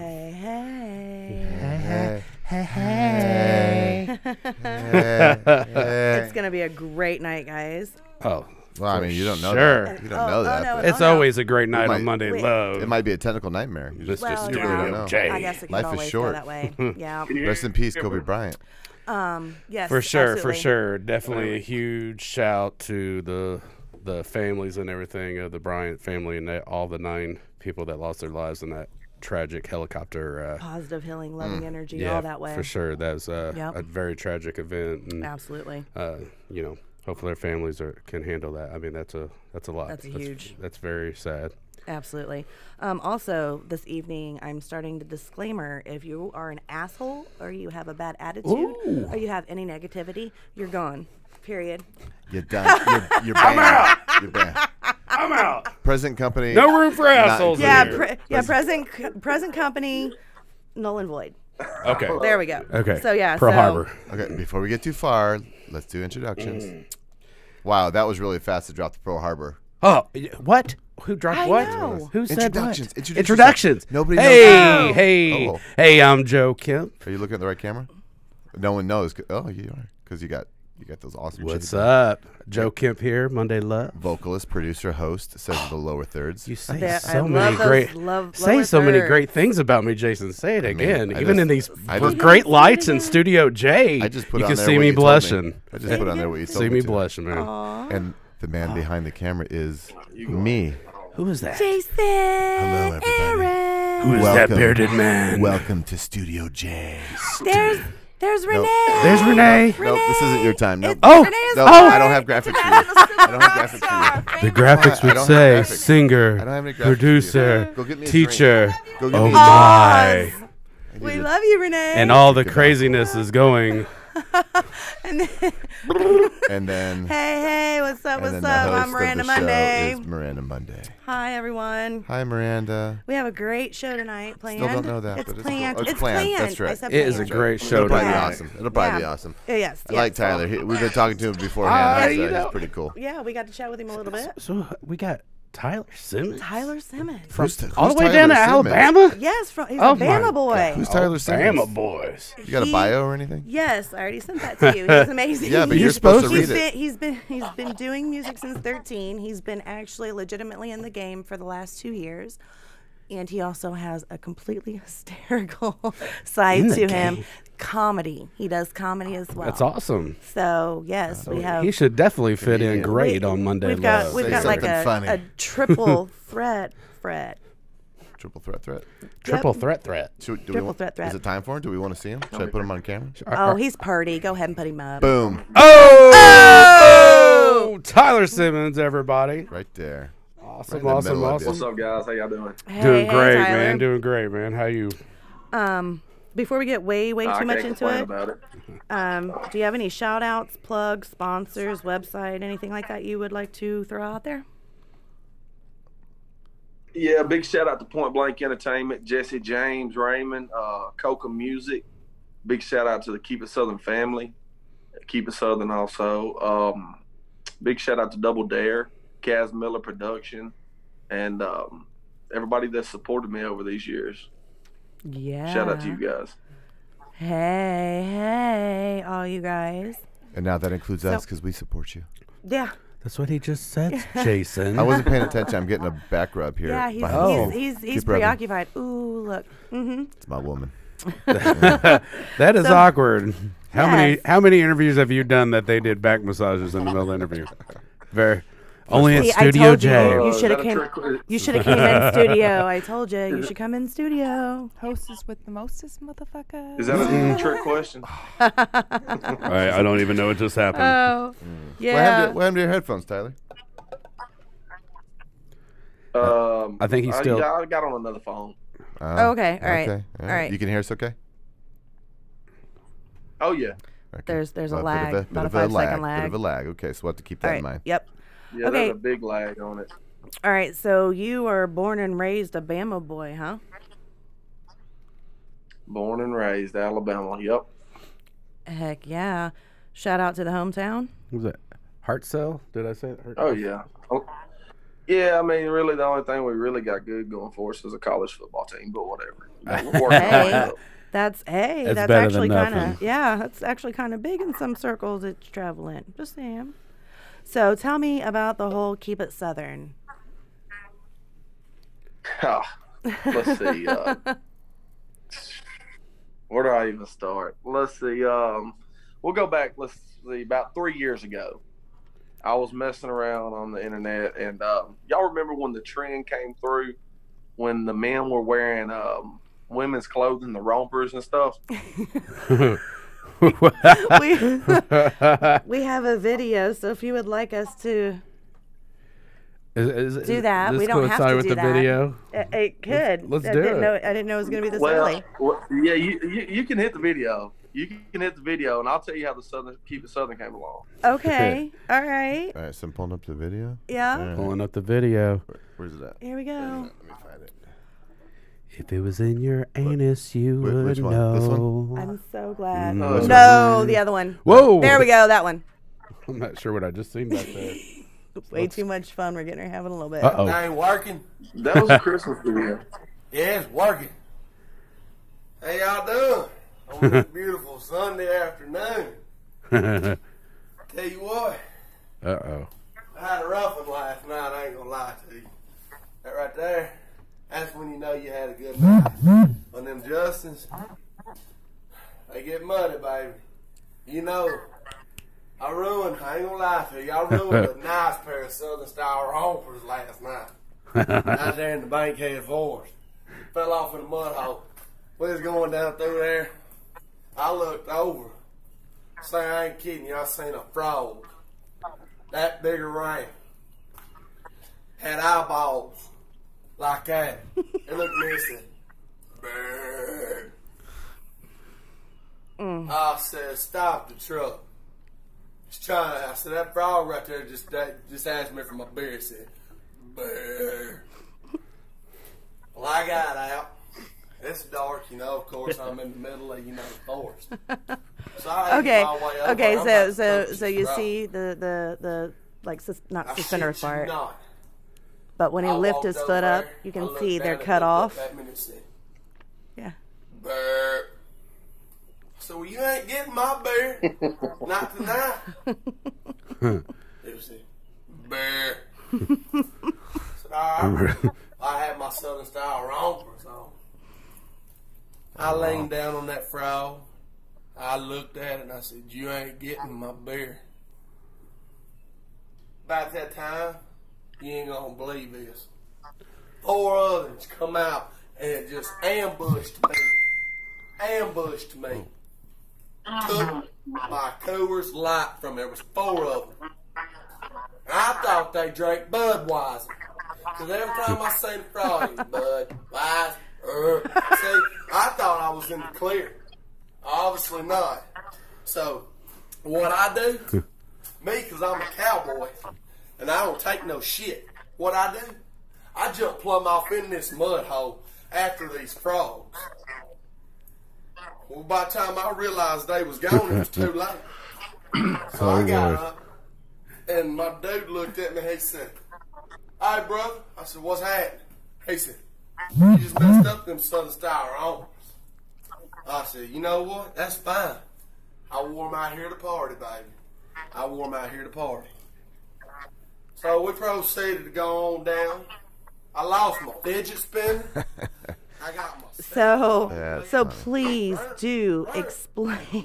Hey, hey. Hey, hey, hey. It's going to be a great night, guys. Oh, Well, I mean, you don't know sure. that. You don't know that. no, but It's always a great night on Monday Wait. Love. it might be a technical nightmare. You Let's just, just Well, do yeah. really don't know. Jay. I guess it could Life is always short. go that way. Yeah. Rest in peace, Kobe Bryant. Yes. For sure, absolutely. for sure. Definitely a huge shout to the families and everything of the Bryant family and all the 9 people that lost their lives in that tragic helicopter. Positive, healing, loving energy, Yeah, all that way. for sure. That was Yep. a very tragic event. And, Absolutely. you know, hopefully their families can handle that. I mean, that's a lot. That's huge. That's very sad. Absolutely. Also, this evening, I'm starting the disclaimer. If you are an asshole or you have a bad attitude or you have any negativity, you're gone. Period. You're done. You're banned. I'm out. You're banned. I'm out. Present company. No room for assholes in Yeah, here. present company, null and void. Okay. There we go. Okay. So, yeah. Pearl Harbor. Okay, before we get too far, let's do introductions. Wow, that was really fast to drop the Pearl Harbor. Oh, what? Who dropped I what? know. Who said what? Introductions. Nobody knows. Hey, hey, Oh. hey! I'm Joe Kemp. Are you looking at the right camera? No one knows. Oh, you are, because you got those awesome. What's shitty up? Joe Kemp here. Monday Love. vocalist, producer, host, says the lower thirds. You say Yeah, I so love many those great lower so many thirds. great things about me, Jason. Say it again. I Even just- in these I just- great lights in Studio J, I just put you on can there see what me you told blushing. I just put on there what you told See me to. blushing, man. And the man behind the camera is me. Who is that? Jason. Hello, everybody. Aaron. Who is that bearded man? Welcome to Studio J. There's Renee. There's Renee. Nope, this isn't your time. Nope. Oh, Renee's No, birthday. I don't have graphics for you. I don't have graphics for you. The graphics I would don't say have graphics. I singer, don't have any graphics for producer, you. Go get me a teacher. Go get Oh me a my! We love you, Renee. And all the craziness is going. And then, Hey, what's up? and What's then the up? host I'm Miranda of the Monday. show is Miranda Monday. Hi, everyone. Hi, Miranda. We have a great show tonight planned. Still don't know that, It's but it's planned. cool. Oh, it's It's planned. planned. That's right. I said It is a planned. great show It'll probably be tonight. awesome. It'll probably be Yeah. awesome. Yes. I like Tyler. We've been talking to him beforehand. you He's know. pretty cool. Yeah, we got to chat with him a little bit. So we got Tyler Simmons. Tyler Simmons. All the way Tyler down to Simmons? Yes, Alabama? he's Oh a my Bama boy. God. Who's Tyler Simmons? Alabama boys. You got a bio or anything? Yes, I already sent that to you. He's amazing. Yeah, but You're you're supposed to supposed read to. it. He's been doing music since 13. He's been actually legitimately in the game for the last 2 years. And he also has a completely hysterical side In the to him. game. Comedy. He does comedy as well. That's awesome. So, yes, we have He should definitely fit in Comedian. great on Monday we've got Love. we've Say got like something funny. a triple threat. Triple threat. Triple threat. Do we Triple want, threat. Is it time for him? Do we want to see him? Should I put him on camera? Oh, he's purdy. Go ahead and put him up. Boom. Oh! Tyler Simmons, everybody. Right there. Awesome, in the awesome, middle of awesome. What's up, guys? How y'all doing? Hey, Doing hey, great, Tyler. man. Doing great, man. How you? Before we get way I too much can't into complain it, about it. do you have any shout outs, plugs, sponsors, website, anything like that you would like to throw out there? Yeah, big shout out to Point Blank Entertainment, Jesse James, Raymond, Coca Music. Big shout out to the Keep It Southern family, Keep It Southern also. Big shout out to Double Dare, Kaz Miller Production, and everybody that supported me over these years. Yeah. Shout out to you guys. Hey, all you guys. And now that includes us because we support you. Yeah. That's what he just said, Jason. I wasn't paying attention. I'm getting a back rub here. Yeah, behind the he's scenes. he's Keep rubbing. preoccupied. Ooh, look. Mm-hmm. It's my woman. That is So- awkward. Yes. How many interviews have you done that they did back massages in the middle of the interview? Only in See, I Studio told you. J. You Is should that have a came. trick? You should have came in studio. I told you. You should come in studio. Hostess with the mostest, motherfucker. Is that a trick question? I don't even know what just happened. Oh, What yeah. happened to your headphones, Tyler? I think he's still. I got on another phone. Oh, okay. All right. Okay. All right. You can hear us okay? Oh, yeah. Okay. There's a Well, lag, bit about a of a 5-second lag. Bit lag. of a lag. Okay, so we'll have to keep All that in right. mind. Yep. Yeah, Okay. there's a big lag on it. All right. So you were born and raised a Bama boy, huh? Born and raised Alabama. Yep. Heck yeah. Shout out to the hometown. What was it Heart Cell? Did I say that? Oh, yeah. Oh, Yeah, I mean, really, the only thing we really got good going for us is a college football team, but whatever. We're working on Hey, it. that's better actually than kind of nothing. that's actually kind of big in some circles. It's traveling. Just saying. So tell me about the whole Keep It Southern. Let's see. Where do I even start? Let's see. We'll go back. Let's see. About 3 years ago, I was messing around on the internet, and y'all remember when the trend came through when the men were wearing women's clothing, the rompers and stuff? We have a video, so if you would like us to do that, we don't have to with do the that. video. It could. Let's I do didn't it. know. I didn't know it was going to be this early. Well, yeah, you can hit the video. You can hit the video, and I'll tell you how the Keep It Southern came along. Okay. All right. All right, so I'm pulling up the video. Yeah. All right. Pulling up the video. Where's it at? Here we go. Let me find it. If it was in your anus, you would which one? know. This one? I'm so glad. No. No, the other one. Whoa! There we go. That one. I'm not sure what I just seen back there. Way too much fun. We're getting her having a little bit. Uh-oh. I ain't working. That was a Christmas video. Yeah, it's working. How y'all doing on this beautiful Sunday afternoon? Tell you what, Uh-oh. I had a rough one last night, I ain't gonna lie to you. That right there, that's when you know you had a good night. When them Justins, they get muddy, baby. You know, I ain't gonna lie to you, I ruined a nice pair of Southern style rompers last night. Out there in the Bankhead Forest. Fell off in a mud hole. We was going down through there. I looked over. Say, I ain't kidding you, I seen a frog. That big around. Had eyeballs like that. It looked missing. Bird. I said, stop the truck. I said, that frog right there just asked me for my beer. He said, bear. Well, I got out. It's dark, you know. Of course, I'm in the middle of, the forest. So I Okay. my way over. Okay. I'm about to So touch so this you frog. see the like not I suspender shit you part, not. but when he I lifted walked his over foot up, there, you I can looked see down they're and cut looked up off. at me and said, Yeah. bear. So well, you ain't getting my bear. Not tonight. It was it. Bear. So, all right. I had my Southern style rompers on. I leaned down on that frog. I looked at it and I said, you ain't getting my beer. About that time, you ain't gonna believe this. 4 others come out and just ambushed me. Took my Coors Light from there. Was 4 of them. And I thought they drank Budweiser. Because every time I say the frog, Budweiser. See, I thought I was in the clear. Obviously not. So, what I do, me, because I'm a cowboy, and I don't take no shit, what I do, I jump plumb off in this mud hole after these frogs. Well, by the time I realized they was gone, it was too late. So I got up, and my dude looked at me, he said, hey, brother. I said, what's happening? He said, you just messed up them Southern style rompers. I said, you know what? That's fine. I wore them out here to party, baby. I wore them out here to party. So we proceeded to go on down. I lost my fidget spinner. I got my So please do explain.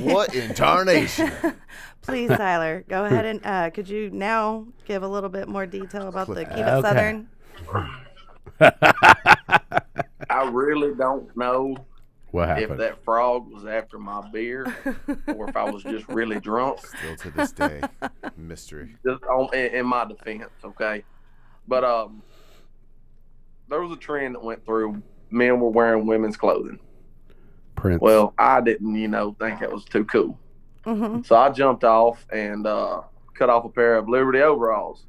What in tarnation? Please, Tyler, go ahead and could you now give a little bit more detail about the Keep It Okay. Southern? I really don't know What if happened? that frog was after my beer or if I was just really drunk. Still to this day, mystery. Just in my defense, okay? But there was a trend that went through. Men were wearing women's clothing. Prince. Well, I didn't, think that was too cool. Mm-hmm. So I jumped off and cut off a pair of Liberty overalls.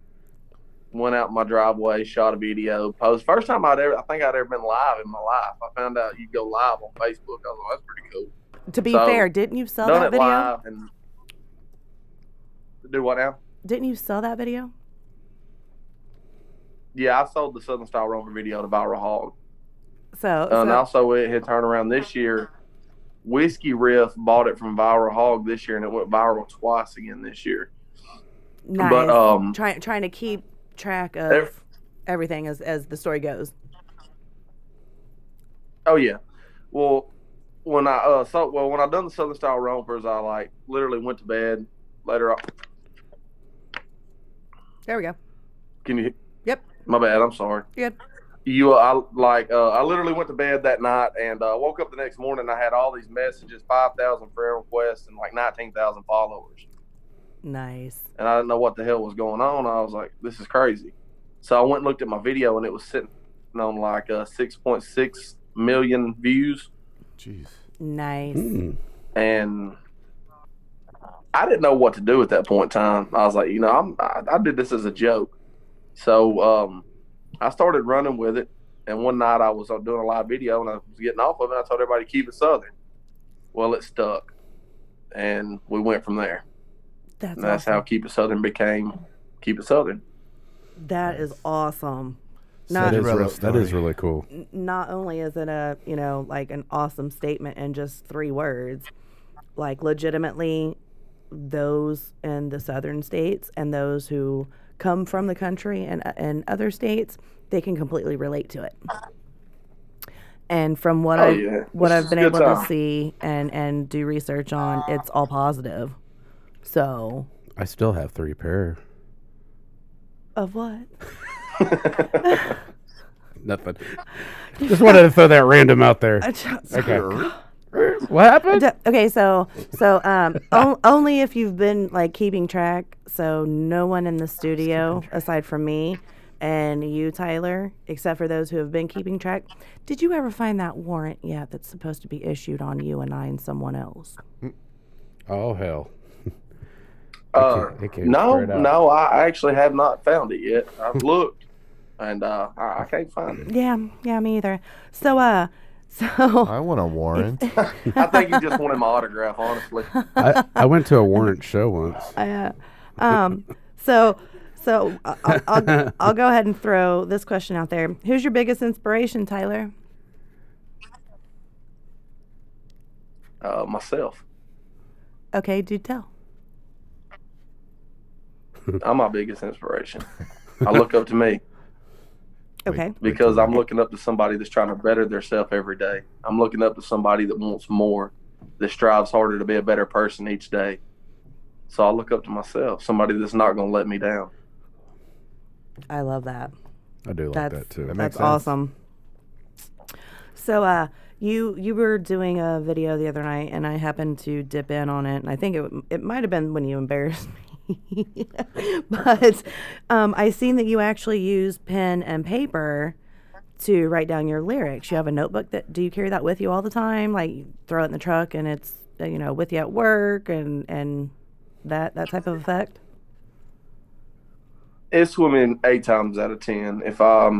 Went out in my driveway, shot a video, posted. First time I think I'd ever been live in my life. I found out you go live on Facebook. I was like, that's pretty cool. To be So, fair, didn't you sell Done that it video? live and do what now? Didn't you sell that video? Yeah, I sold the Southern Style Rover video to Viral Hog. So, And also it had turned around this year. Whiskey Riff bought it from Viral Hog this year, and it went viral twice again this year. nice. But Trying to keep track of everything as the story goes. oh yeah, well when I when I done the Southern Style Rompers, I like literally went to bed later on. There we go. Can you? Yep. My bad. I'm sorry. Good. I literally went to bed that night and woke up the next morning. I had all these messages, 5,000 friend requests, and like 19,000 followers. Nice. And I didn't know what the hell was going on. I was like, this is crazy. So I went and looked at my video, and it was sitting on like 6.6 million views. Jeez. Nice. And I didn't know what to do at that point in time. I was like, I did this as a joke. So I started running with it. And one night I was doing a live video, and I was getting off of it. I told everybody to keep it Southern. Well, it stuck. And we went from there. That's awesome. how Keep It Southern became Keep It Southern. That is awesome. That is really cool. Not only is it like an awesome statement in just 3 words, like legitimately those in the southern states and those who come from the country and other states, they can completely relate to it. And from what I've been able to see and do research on, it's all positive. So I still have 3 pair. Of what? Nothing. Just wanted to throw that random out there. Okay. What happened? Okay, so only if you've been like keeping track. So no one in the studio aside from me and you, Tyler, except for those who have been keeping track. Did you ever find that warrant yet that's supposed to be issued on you and I and someone else? Oh hell. No, I actually have not found it yet. I've looked, and I can't find it. Yeah, me either. So I want a warrant. I think you just wanted my autograph, honestly. I went to a warrant show once. So I'll go ahead and throw this question out there. Who's your biggest inspiration, Tyler? Myself. Okay, do tell. I'm my biggest inspiration. I look up to me. Okay. Because I'm looking up to somebody that's trying to better themselves every day. I'm looking up to somebody that wants more, that strives harder to be a better person each day. So I look up to myself, somebody that's not going to let me down. I love that. I do like that too. That's awesome. So you were doing a video the other night, and I happened to dip in on it, and I think it might have been when you embarrassed me. But I seen that you actually use pen and paper to write down your lyrics. You have a notebook. Do you carry that with you all the time? Like you throw it in the truck and it's with you at work and that type of effect? It's swimming 8 times out of 10. If I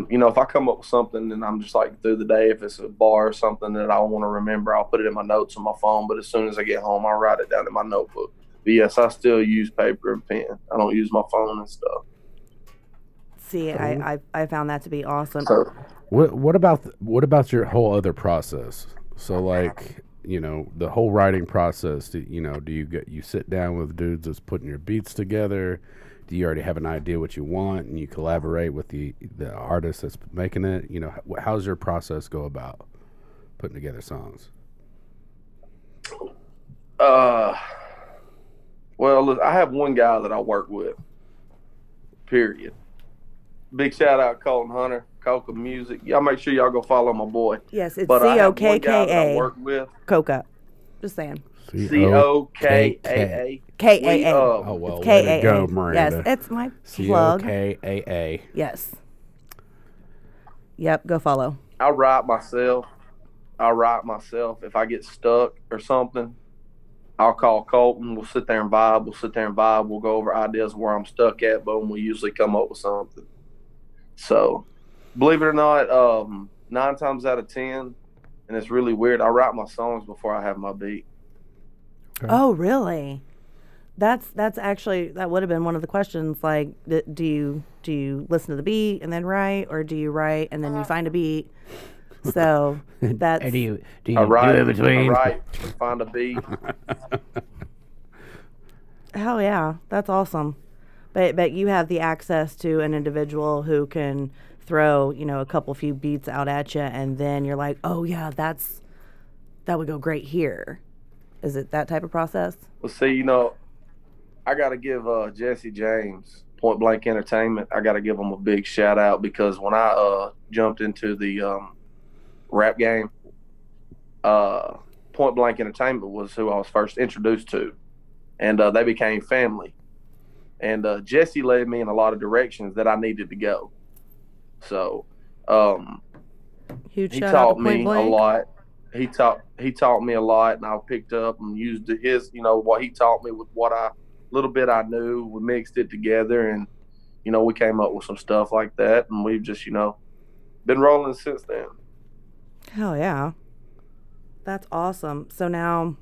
come up with something and I'm just like through the day, if it's a bar or something that I want to remember, I'll put it in my notes on my phone. But as soon as I get home, I'll write it down in my notebook. But yes, I still use paper and pen. I don't use my phone and stuff. See, I found that to be awesome. So, what about your whole other process? So like, the whole writing process, do you sit down with dudes that's putting your beats together? Do you already have an idea what you want and you collaborate with the artist that's making it? How's your process go about putting together songs? Well, look, I have one guy that I work with, period. Big shout out Colton Hunter, Coca Music. Y'all make sure y'all go follow my boy. Yes, it's COKKA. I work with Coca. Just saying. COKAA. KAA. Oh well, it's way to KAA. go, Miranda. Yes, it's my plug. COKAA. Yes. Yep, go follow. I write myself. If I get stuck or something, I'll call Colton. We'll sit there and vibe. We'll go over ideas where I'm stuck at, but we usually come up with something. So, believe it or not, 9 times out of 10, and it's really weird, I write my songs before I have my beat. Okay. Oh, really? That's actually, that would have been one of the questions. Like, do do you listen to the beat and then write, or do you write and then you find a beat? So that's do you I write, do it between? I write, find a beat. hell yeah, that's awesome. But you have the access to an individual who can throw, you know, a couple few beats out at you, and then you're like, oh yeah, that would go great here. Is it that type of process? Well, see, you know, I got to give Jesse James, Point Blank Entertainment, I got to give him a big shout out, because when I jumped into the rap game, Point Blank Entertainment was who I was first introduced to, and they became family. And Jesse led me in a lot of directions that I needed to go. So Huge he shout out taught to Point me a Blank. lot. He taught me a lot, and I picked up and used his, you know, what he taught me with what little bit I knew. We mixed it together, and you know, we came up with some stuff like that, and we've just, you know, been rolling since then. Hell yeah. That's awesome. So now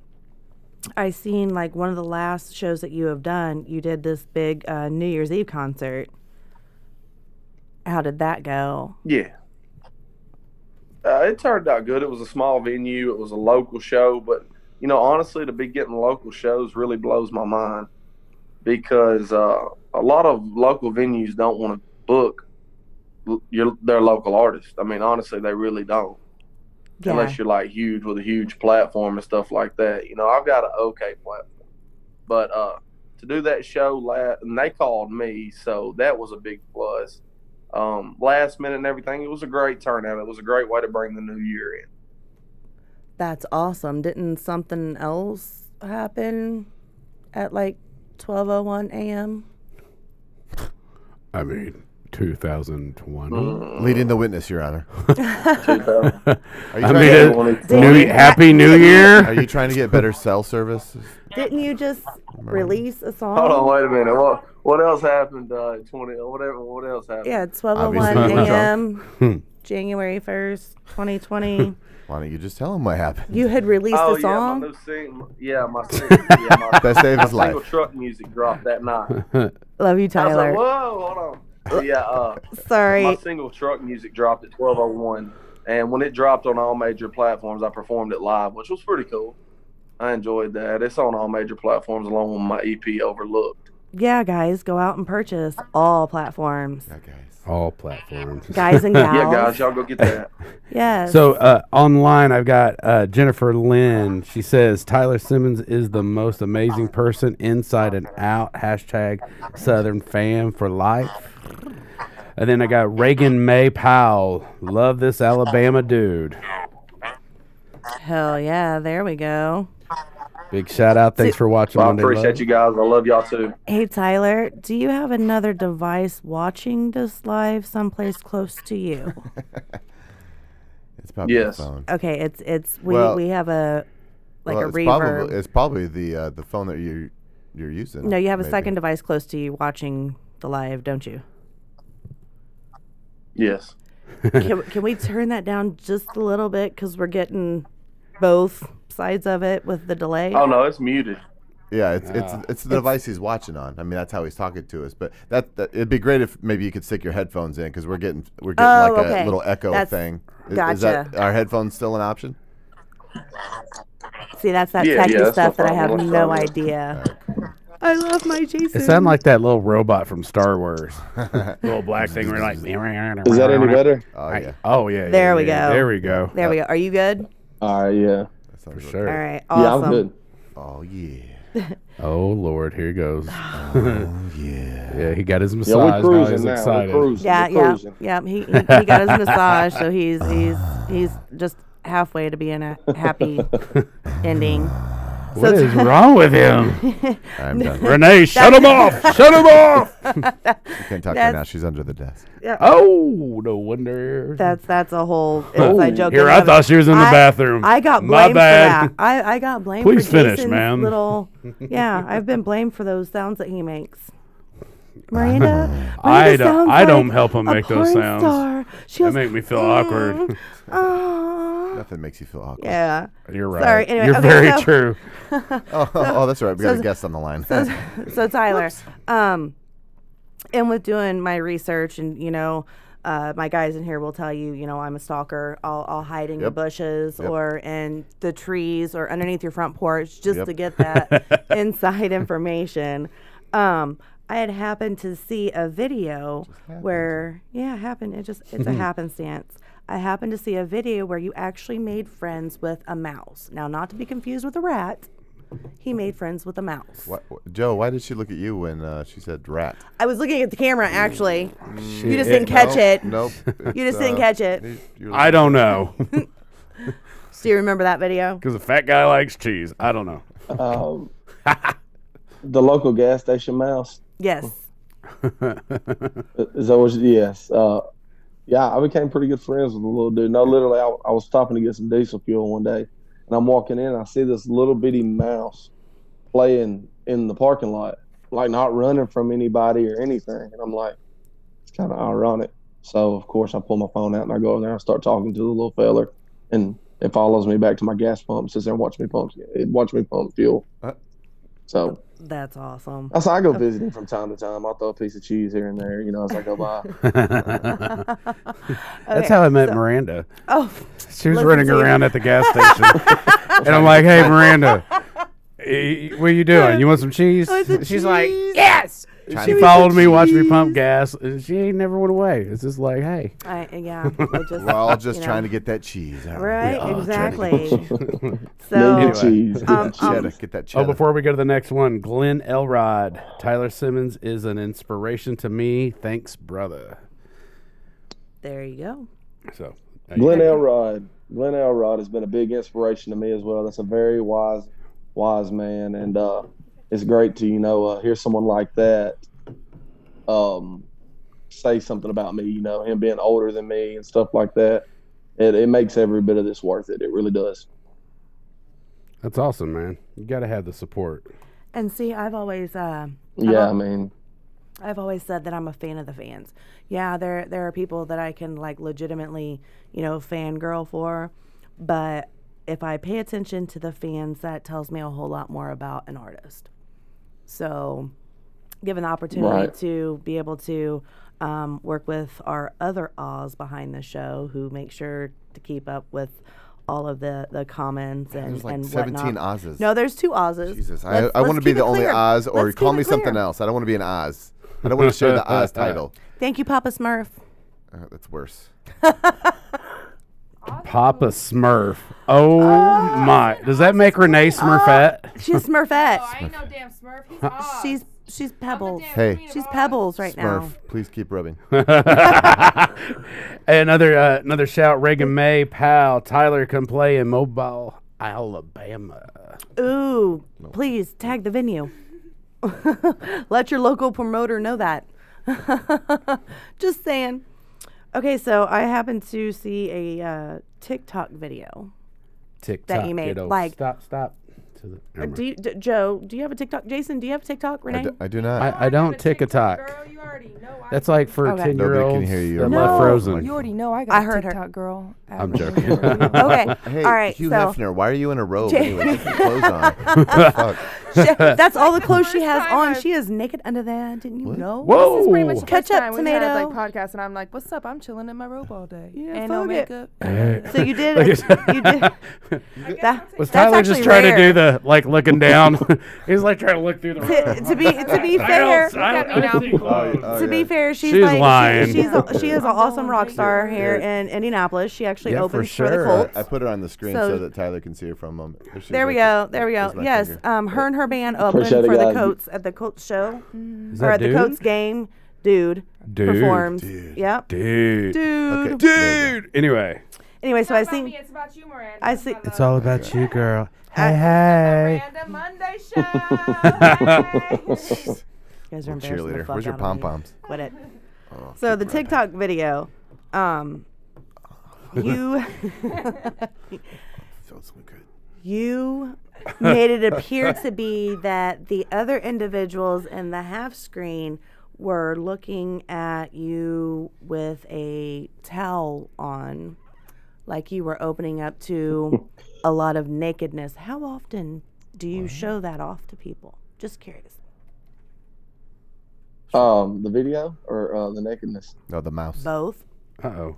I seen like one of the last shows that you have done, you did this big New Year's Eve concert. How did that go? Yeah. It turned out good. It was a small venue. It was a local show, but you know, honestly, to be getting local shows really blows my mind, because a lot of local venues don't want to book their local artists. I mean, honestly, they really don't. Yeah. Unless you're like huge with a huge platform and stuff like that. You know, I've got an okay platform, but to do that show and they called me, so that was a big plus. Last minute and everything, it was a great turnout. It was a great way to bring the new year in. That's awesome. Didn't something else happen at like 12:01 a.m.? I mean, 2020. Leading the witness, Your Honor. 2000. Are you I trying to mean, Happy New Year. are you trying to get better cell service? Didn't you just release a song? Hold on, wait a minute. What else happened? 20 or whatever. What else happened? Yeah, 12:01 Obviously, a.m. January 1st, 2020. Why don't you just tell him what happened? You had released Oh a song? yeah, my new single. Yeah, my single. Best day of his my life. single truck music dropped that night. Love you, I was Tyler. like, whoa, hold on. Yeah, Sorry. my single truck music dropped at 12:01, and when it dropped on all major platforms, I performed it live, which was pretty cool. I enjoyed that. It's on all major platforms along with my EP Overlooked. Yeah, guys, go out and purchase all platforms. Yeah, guys. All platforms. Guys and gals. Yeah, guys, y'all go get that. Yes. So online, I've got Jennifer Lynn. She says Tyler Simmons is the most amazing person inside and out. Hashtag Southern Fam for life. And then I got Reagan May Powell. Love this Alabama dude. Hell yeah, there we go. Big shout out. Thanks for watching Well, I Monday appreciate Love. you guys. I love y'all too. Hey, Tyler, do you have another device watching this live someplace close to you? It's probably Yes. the phone. Okay, we Well- we have a Well, a it's reverb. It's probably the phone that you're using. No, you have a maybe. second device close to you watching the live, don't you? Yes. Can we turn that down just a little bit, because we're getting both sides of it with the delay? Oh no, it's muted. Yeah, it's the device he's watching on. I mean, that's how he's talking to us. But that it'd be great if maybe you could stick your headphones in, because we're getting like okay. a little echo That's- thing. Is gotcha. that our headphones still an option? See, that's that Yeah, techie that's stuff no that I have problem. no idea. I love my Jason. It sounded like that little robot from Star Wars. Little black thing. We're like, Is that any better? Oh yeah, Oh yeah. There yeah, we yeah. go. There we go. There we go. Are you good? All right, yeah. that For sounds sure. All right. Yeah, Awesome. I'm good. Oh yeah, Oh Lord, here he goes. oh yeah. Yeah, he got his Yeah, massage. we're Now cruising he's now. excited. We're cruising. Yeah, We're yeah, cruising. yeah. He got his massage, so he's just halfway to being a happy ending. What is wrong with him? I'm done. Renee, shut him off! Shut him off! You can't talk right now. She's under the desk. Oh, no wonder. That's a whole inside joke. Here, I thought she was in the bathroom. I got My blamed bad. for that. I got blamed Please for finish, Jason's ma'am. little. Yeah, I've been blamed for those sounds that he makes. Miranda, I Miranda sounds don't like help him a make those porn sounds. star. She That goes, make me feel awkward. Nothing makes you feel awkward. Yeah. You're right. Sorry, anyway, You're okay, very so- true. Oh, that's right. We got so- a guest on the line. So Tyler, and with doing my research and, my guys in here will tell you, I'm a stalker. I'll hide in your bushes or in the trees or underneath your front porch just to get that inside information. I had happened to see a video where, it happened. It's a happenstance. I happened to see a video where you actually made friends with a mouse. Now, not to be confused with a rat. He made friends with a mouse. Joe, why did she look at you when she said rat? I was looking at the camera, actually. You just didn't catch it. Nope. You just didn't catch it. I don't know. Do you remember that video? Because a fat guy likes cheese. I don't know. The local gas station mouse. Yes. Is that what? Yes. I became pretty good friends with the little dude. No, literally, I was stopping to get some diesel fuel one day. And I'm walking in, and I see this little bitty mouse playing in the parking lot, like not running from anybody or anything. And I'm like, it's kind of ironic. So, of course, I pull my phone out, and I go in there and start talking to the little feller. And it follows me back to my gas pump, sits there and watch me pump fuel. So that's awesome. So I go visit him from time to time. I'll throw a piece of cheese here and there, as I go by. That's how I met Miranda. Oh, she was running around at the gas station, and I'm like, "Hey, Miranda, what are you doing? You want some cheese?" She's like, "Yes." She followed me, watched me pump gas, and she ain't never went away. It's just like, hey. We're all just trying to get that cheese. Right, exactly. So, anyway. Cheese. Get that cheddar. Oh, before we go to the next one, Glenn Elrod. Tyler Simmons is an inspiration to me. Thanks, brother. There you go. So, Glenn Elrod has been a big inspiration to me as well. That's a very wise man, and it's great to hear someone like that say something about me. Him being older than me and stuff like that. It makes every bit of this worth it. It really does. That's awesome, man. You got to have the support. And see, I've always I've always said that I'm a fan of the fans. Yeah, there are people that I can legitimately, fangirl for, but if I pay attention to the fans, that tells me a whole lot more about an artist. So, given the opportunity to be able to work with our other Oz behind the show, who make sure to keep up with all of the comments and there's and 17 whatnot. Oz's. No, there's 2 Oz's. Jesus, I want to be the only Oz, or call me something else. I don't want to be an Oz. I don't want to share the Oz title. Thank you, Papa Smurf. That's worse. Papa Smurf. Oh my! Does that make Renee Smurfette? She's Smurfette. Oh, I ain't no damn Smurf. He's Oz. She's Pebbles. Hey, she's Pebbles right now. Smurf, please keep rubbing. Another shout. Reagan May, pal. Tyler, come play in Mobile, Alabama. Ooh, please tag the venue. Let your local promoter know that. Just saying. Okay, so I happened to see a TikTok video. TikTok that you made. Stop. Joe, do you have a TikTok? Jason, do you have a TikTok? Renee? I do not. I don't TikTok. Girl, you already know. That's like for 10-year-olds Nobody can hear you. that No. love Frozen. You already know I got I heard a her. TikTok girl. I'm joking. Okay, Hey, all right. Hugh so Hefner, why are you in a robe anyway? Get some clothes on. Fuck. that's all the clothes she First has time on. I've- She is naked under there. Didn't you know? Whoa! This is pretty much the Ketchup, first time we had, tomato. podcast, and I'm like, "What's up? I'm chilling in my robe all day. Yeah, Ain't no fuck it. makeup." So you did. You did. That, Was that's Tyler just actually trying rare. to do the looking down? He's like trying to look through the room. to be fair, Oh, to be yeah. fair, she's lying. she is an awesome rock star here in Indianapolis. She actually Yeah, for opens for the sure. Colts. I put her on the screen So- so that Tyler can see her from a moment. There we go. There's my Yes, finger. her and her band opened Appreciate it, for the guys. Colts at the Colts show Is or that at the dude? Colts game. Dude performs. Yep. Dude. Okay. Dude. Anyway. Anyway, so I It's seen. about you, Miranda. I see. It's all about you, girl. Hey. Miranda Monday show. Hey. You guys are embarrassing the Cheerleader. fuck Where's your out of me. pom-poms? Quit it. Oh, So the TikTok video, you feels so good. you made it appear to be that the other individuals in the half screen were looking at you with a towel on, like you were opening up to a lot of nakedness. How often do you show that off to people? Just curious. The video or the nakedness? No, the mouse. Both. Uh-oh.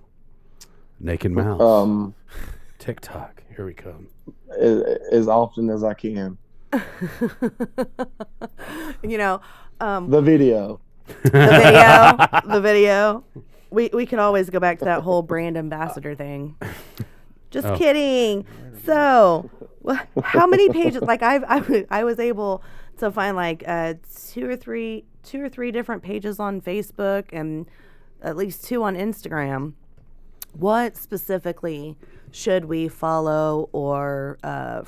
Naked mouse. TikTok. Here we come. As often as I can. You know, The video. the video. We could always go back to that whole brand ambassador thing. Just kidding. So, how many pages? Like I was able to find like two or three different pages on Facebook and at least 2 on Instagram. What specifically should we follow or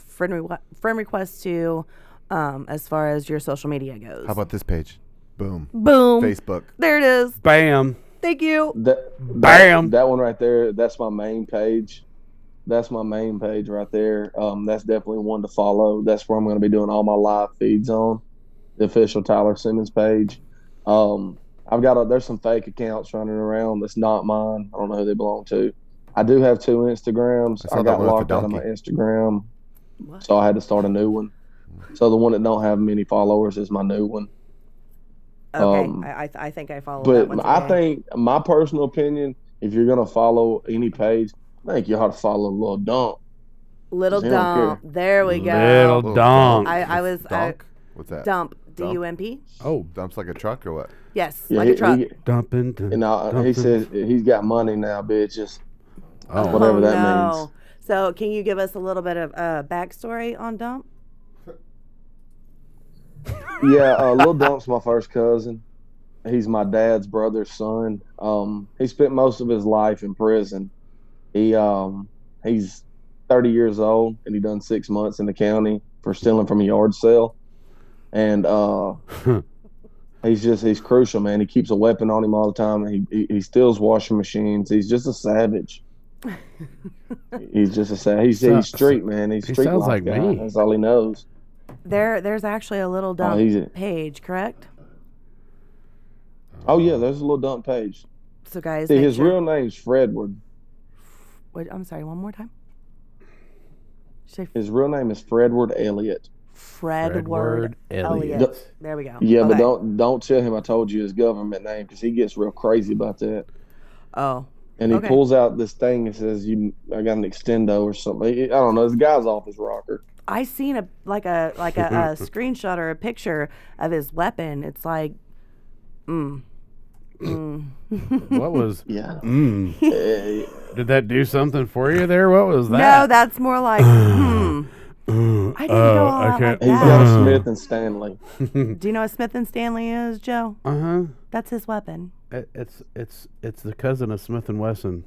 friend request to as far as your social media goes? How about this page? Boom. Boom. Facebook. There it is. Bam. Thank you. Bam. That one right there, that's my main page. That's my main page right there. That's definitely one to follow. That's where I'm going to be doing all my live feeds on, the official Tyler Simmons page. There's some fake accounts running around that's not mine. I don't know who they belong to. I do have 2 Instagrams. I got locked out of my Instagram, so I had to start a new one. So the one that don't have many followers is my new one. Okay, I think I follow that one But today. I think, my personal opinion, if you're going to follow any page, I think you ought to follow Lil Dump. Little They don't Dump. There we go. Little donk. I was Donk? What's that? Dump. Dump? D-U-M-P? Oh, Dumps like a truck or what? Yes, Yeah, like a truck. dumping. He says he's got money now, bitches. Oh, Whatever that no. means. So can you give us a little bit of backstory on Dump? Yeah, Lil Dump's my first cousin. He's my dad's brother's son. He spent most of his life in prison. He's 30 years old, and he done 6 months in the county for stealing from a yard sale. And he's crucial, man. He keeps a weapon on him all the time. And he steals washing machines. He's just a savage. He's just a savage. He's street, man. He's street sounds life like guy. me. That's all he knows. There's actually a Little Dump page, correct? Oh yeah, there's a Little Dump page. So guys, See, make his sure- real name's Fredward. Wait, I'm sorry, one more time. Say His real name is Fredward Elliott. Fredward Elliott. Elliott. There we go. Yeah, Okay. but don't tell him I told you his government name, because he gets real crazy about that. Oh. And he Okay. pulls out this thing and says, I got an extendo or something. I don't know. This guy's off his rocker. I seen a screenshot or a picture of his weapon. It's like, What was? Yeah. Did that do something for you there? What was that? No, that's more like, I didn't know all that like He's got that. a Smith and Stanley. Do you know what Smith and Stanley is, Joe? Uh-huh. That's his weapon. It's the cousin of Smith and Wesson.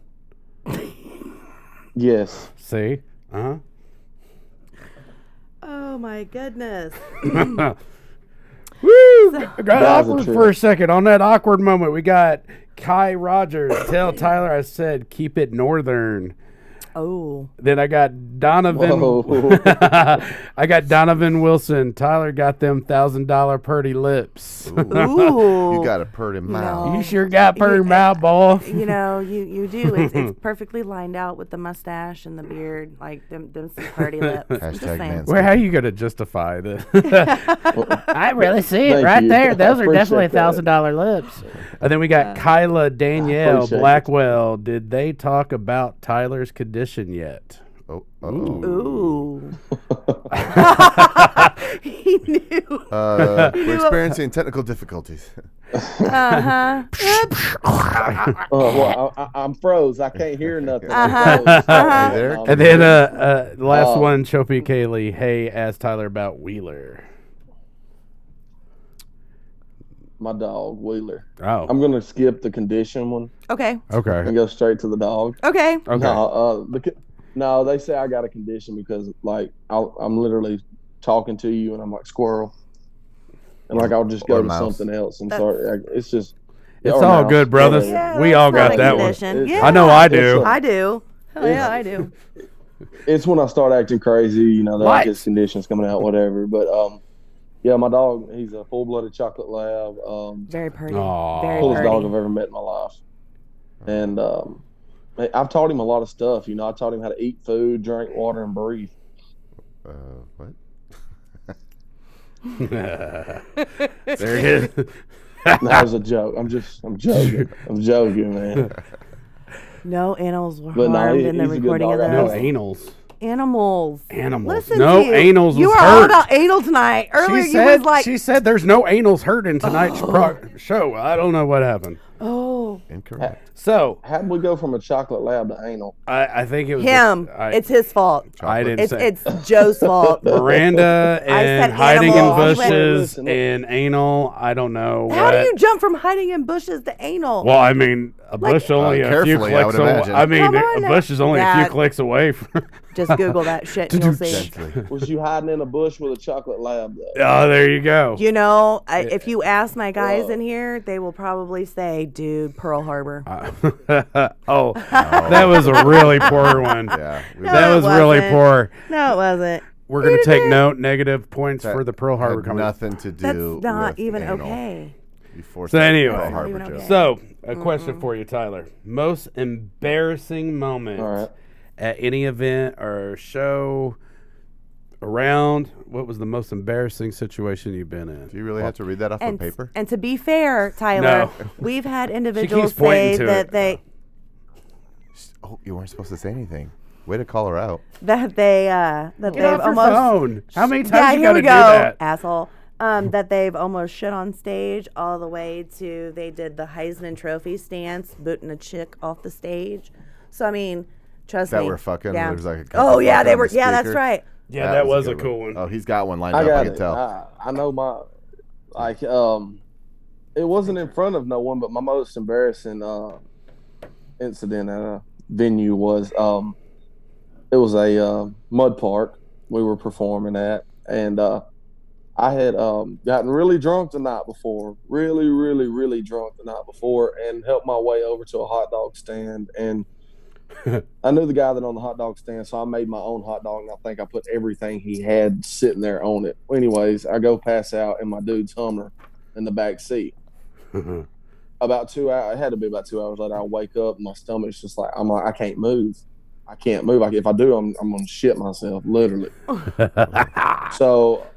Yes. See? Uh-huh. Oh my goodness. Woo! Got That was a awkward trip. for a second. On that awkward moment, we got Kai Rogers. Tell Tyler I said keep it northern. Oh. Then I got Donovan. Whoa. I got Donovan Wilson. Tyler got them $1,000 purty lips. Ooh. You got a purty mouth. You sure got purty mouth, boy. You know, you do. It's perfectly lined out with the mustache and the beard, like them some party lips. I'm just Hashtag saying. man. Well, how you gonna justify this? I really see it Thank right you. there. Those I are definitely appreciate that. $1,000 lips. And then we got Kyla Danielle appreciate it. Blackwell. Did they talk about Tyler's condition yet? Oh, Ooh. He knew. we're experiencing technical difficulties. Uh-huh. I'm froze. I can't hear nothing. Uh-huh. I'm froze. Uh-huh. Hey there. And then the last one, Choppy Kaylee. Hey, ask Tyler about Wheeler. My dog, Wheeler. Oh, I'm going to skip the condition one Okay. okay. and go straight to the dog. Okay. Okay. No, they say I got a condition because, like, I'm literally talking to you and I'm like squirrel, and like I'll just go Or to mouse. something else and start. It's just. It's or all mouse, good, brothers. whatever. Yeah, We that's all not got a that one. condition. It's- Yeah. I know I do. It's I do. Hell yeah, I do. It's when I start acting crazy, you know, Lights. like his conditions coming out, whatever. But yeah, my dog, he's a full-blooded chocolate lab. Very pretty. Aw. Very Coolest pretty. dog I've ever met in my life. And I've taught him a lot of stuff. You know, I taught him how to eat food, drink water, and breathe. What? There it is. That was a joke. I'm joking. I'm joking, man. No animals were But no, harmed in the he's a good recording of dog. No those. anals. Animals. No Listen to you. anals was You are hurt. all about anal tonight. Earlier you was like, she said there's no anals hurt in tonight's show. I don't know what happened. oh, Incorrect. So How'd we go from a chocolate lab to anal? I think it was him. It's his fault. I didn't say It's Joe's fault. Miranda I and said hiding in animals. bushes Listen. and anal. I don't know. How do you jump from hiding in bushes to anal? Well, I mean, a bush only a few carefully, I clicks would away. imagine. I mean, Come on a now. bush is only a Dad. few clicks away from. Just Google that shit and you'll see. Was you hiding in a bush with a chocolate lab, though? Oh, there you go. You know, if you ask my guys in here, they will probably say, dude, Pearl Harbor. Oh, that was a really poor one. Yeah. That it was really wasn't. poor. No, it wasn't. We're going to take note, negative points for the Pearl Harbor Had comment. nothing to do That's with not even anal. okay. You forced So that anyway. Pearl That's Harbor not even joke. okay. So, a question for you, Tyler. Most embarrassing moment All right. at any event or show around? What was the most embarrassing situation you've been in? Do you really have to read that off of paper? And to be fair, Tyler, No. we've had individuals pointing say to that it. they Oh, you weren't supposed to say anything. Way to call her out. that they've Get off your almost phone. How many times yeah, you here got we to do go, that? asshole. That they've almost shit on stage all the way to they did the Heisman Trophy stance, booting a chick off the stage. So I mean, trust That me. we're fucking. Yeah. There's like a couple Oh yeah, fucking they on were. the Yeah, that's speaker. right. Yeah, that was a good cool one. Oh, he's got one lined I up. got I can it. tell. I know my, like, it wasn't in front of no one, but my most embarrassing incident at a venue was, it was a mud park we were performing at, and I had gotten really drunk the night before, really, really, really drunk the night before, and helped my way over to a hot dog stand. And I knew the guy that owned the hot dog stand, so I made my own hot dog, and I think I put everything he had sitting there on it. Anyways, I go pass out in my dude's Hummer in the back seat. About 2 hours, it had to be about 2 hours later, I wake up, and my stomach's just like, I'm like, I can't move. I can't move. If I do, I'm going to shit myself, literally. So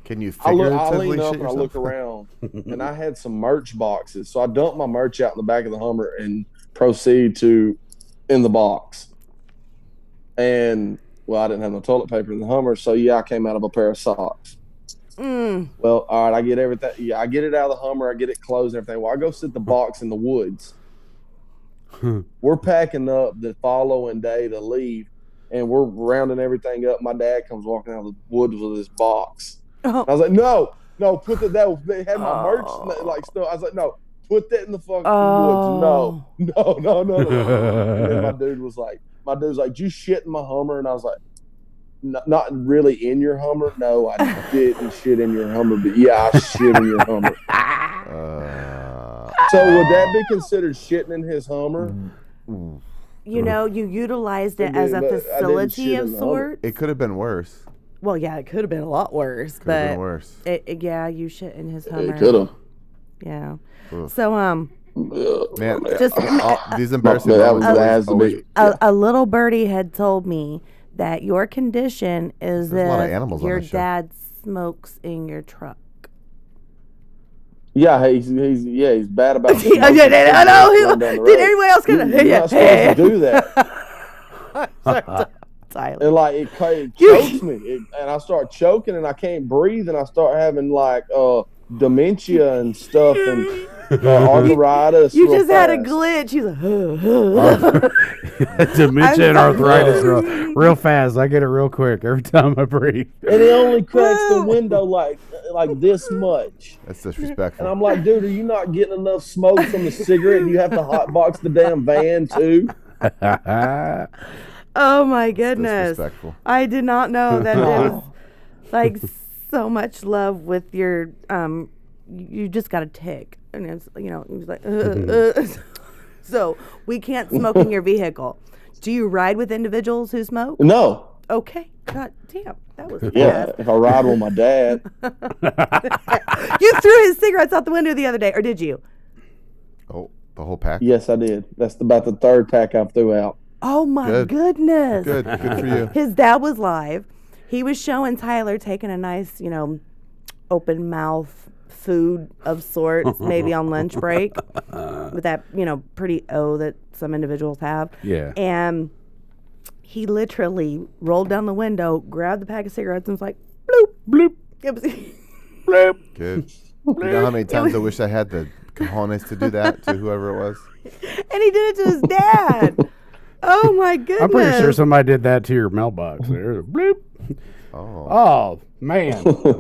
Can you I figuratively lean up shit and I yourself? look around, and I had some merch boxes. So I dumped my merch out in the back of the Hummer and proceed to in the box. And, well, I didn't have no toilet paper in the Hummer, so, yeah, I came out of a pair of socks. Well, all right, I get everything. Yeah, I get it out of the Hummer. I get it closed and everything. Well, I go sit the box in the woods. We're packing up the following day to leave, and we're rounding everything up. My dad comes walking out of the woods with his box. Oh. I was like, no, put that. They had my merch like stuff. I was like, no, put that in the fucking woods. No. And then my dude was like, you shit in my Hummer, and I was like, not really in your Hummer. No, I didn't shit in your Hummer, but yeah, I shit in your Hummer. So would that be considered shitting in his Hummer? You know, you utilized it as a I didn't facility shit of in the Hummer. sorts. It could have been worse. Well, yeah, it could have been a lot worse, Could have but been worse. yeah, you shit in his Hummer. It could have. Yeah. Oof. So Man, Just- these embarrassing that was moments always, big. a little birdie had told me that your condition is There's a lot of if animals on your this show. dad smokes in your truck. Yeah, he's bad about. I know. going down the Did road. anyone else get You're not supposed to do that. Tyler? And like it chokes me, and I start choking, and I can't breathe, and I start having like dementia and stuff, and arthritis. You real just had a fast. glitch. He's like, Dementia and I'm arthritis sorry. real fast. I get it real quick every time I breathe. And it only cracks the window like this much. That's disrespectful. And I'm like, dude, are you not getting enough smoke from the cigarette? You have to hotbox the damn van too. oh my goodness. Disrespectful. I did not know that there was like so much love with your you just got a tick, and it's it's like so we can't smoke in your vehicle. Do you ride with individuals who smoke? No. Okay. God damn, that was Yeah, fast. if I ride with my dad. You threw his cigarettes out the window the other day, or did you? Oh, the whole pack? Yes, I did. That's about the third pack I threw out. Oh my Good. goodness. Good for you. His dad was live. He was showing Tyler taking a nice, open mouth food of sorts, maybe on lunch break, with that, pretty O that some individuals have. Yeah. And he literally rolled down the window, grabbed the pack of cigarettes, and was like, bloop, bloop. It was Bloop. Good. You know how many times I wish I had the cojones to do that to whoever it was? And he did it to his dad. Oh, my goodness. I'm pretty sure somebody did that to your mailbox. There. Bloop. Oh, man.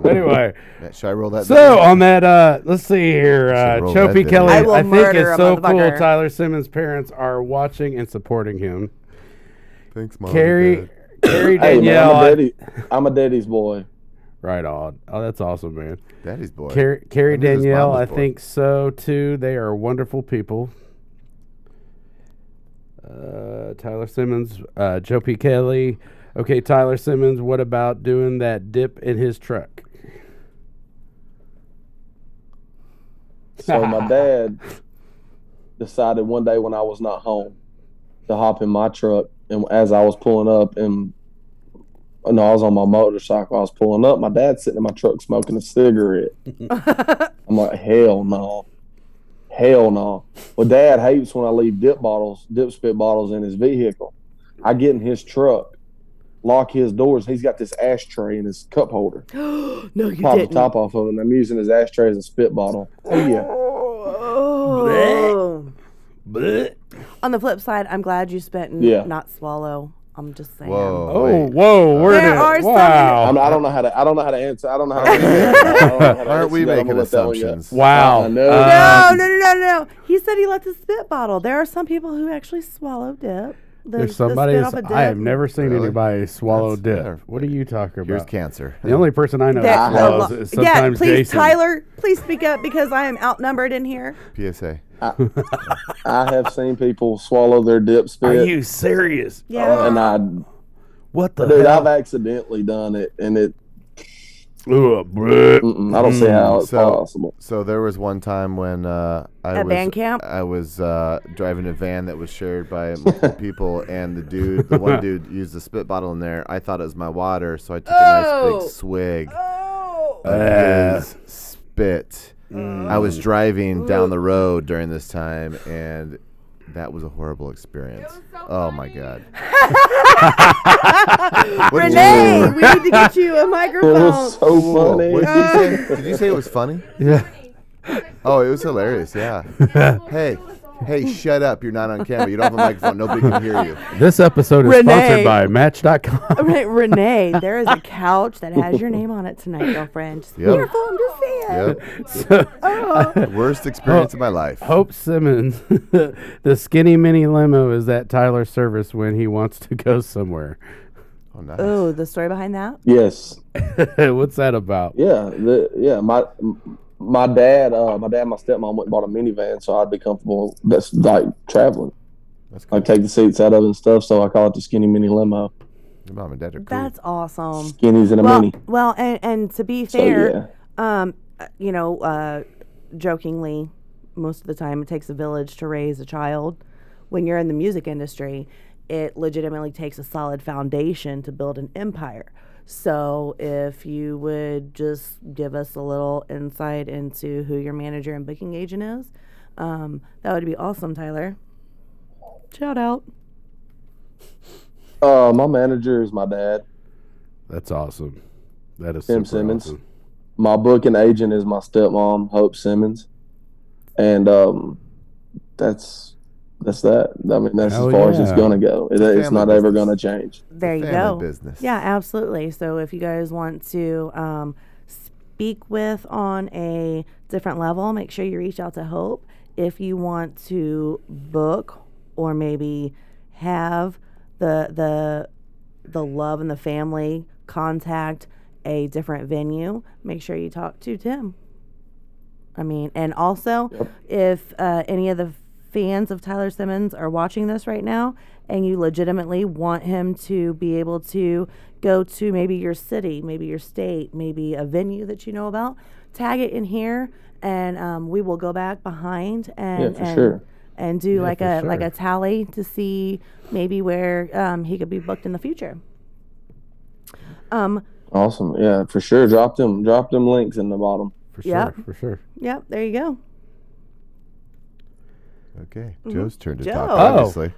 Anyway. Yeah, should I roll that? So on that, let's see here. roll Choppy that Kelly, video. I I will think murder it's a so cool. motherfucker. Tyler Simmons' parents are watching and supporting him. Thanks, Mom. Carrie Hey, man, Danielle. I'm a daddy's boy. Right on. Oh, that's awesome, man. Daddy's boy. Carrie I knew this Danielle, mama's I boy. think so too. They are wonderful people. Tyler Simmons, Joe P. Kelly. Okay, Tyler Simmons, what about doing that dip in his truck? So my dad decided one day when I was not home to hop in my truck, and as I was pulling up, and I was on my motorcycle, I was pulling up. My dad's sitting in my truck smoking a cigarette. I'm like, hell no. Hell no. Well, Dad hates when I leave dip spit bottles in his vehicle. I get in his truck, lock his doors. He's got this ashtray in his cup holder. No, you Pop the didn't. top off of it, and I'm using his ashtray as a spit bottle. Oh, yeah. Oh. Blech. On the flip side, I'm glad you spent and Yeah. not swallow. I'm just saying. Whoa. Oh, wait. whoa. Where There are did some- wow. I don't know how to answer. I don't know how to answer. Why aren't we making assumptions? Wow. No. He said he let the spit bottle. There are some people who actually swallow dip. There's somebody. spit off a dip. I have never seen Really? anybody swallow That's dip. fair. What are you talking Here's about? cancer. The only person I know There- that swallows is yeah, sometimes please, Jason. Tyler, please speak up because I am outnumbered in here. PSA. I have seen people swallow their dip spit. Are you serious? Yeah. And What the dude, hell? I've accidentally done it, and Ugh, bleh. I don't see how it's possible. So there was one time when At band camp? I was driving a van that was shared by multiple people, and the one dude used a spit bottle in there. I thought it was my water, so I took a nice big swig of his spit. I was driving down the road during this time, and that was a horrible experience. Oh my god! What did Renee, you do? we need to get you a It microphone. was so Whoa, funny. what did you say? Did you say it was funny? Yeah. Oh, it was hilarious. Yeah. Hey, shut up! You're not on camera. You don't have a microphone. Nobody can hear you. This episode is Renee. sponsored by Match.com. Renee, there is a couch that has your name on it tonight, girlfriend. Just be Yep. careful, I'm just saying. Yep. So, Worst experience of my life. Hope Simmons, the skinny mini limo is at Tyler's service when he wants to go somewhere. Oh, nice. Oh, the story behind that? Yes. What's that about? Yeah. My dad, and my stepmom went and bought a minivan, so I'd be comfortable. That's like traveling. That's cool. I take the seats out of it and stuff, so I call it the skinny mini limo. Your mom and dad are cool. That's awesome. Skinnies in a mini. Well, and to be So, fair, yeah. Jokingly, most of the time it takes a village to raise a child. When you're in the music industry, it legitimately takes a solid foundation to build an empire. So if you would just give us a little insight into who your manager and booking agent is, that would be awesome, Tyler. Shout out. My manager is my dad. That's awesome. That is Tim super Simmons. awesome. My booking agent is my stepmom, Hope Simmons. And that's that. I mean, that's Hell as far as it's yeah. going to go. It's family not ever business. going to change. There you Family go. business. Yeah, absolutely. So if you guys want to speak with on a different level, make sure you reach out to Hope. If you want to book or maybe have the love and the family contact a different venue, make sure you talk to Tim. I mean, and also if any of the fans of Tyler Simmons are watching this right now and you legitimately want him to be able to go to maybe your city, maybe your state, maybe a venue that you know about, tag it in here and we will go back behind and sure. and do like for a sure. tally to see maybe where he could be booked in the future. Awesome. Yeah, for sure. Drop them links in the bottom. For Yep. sure. For sure. Yep, there you go. Okay, Joe's turn to Joe. talk. Oh, Obviously,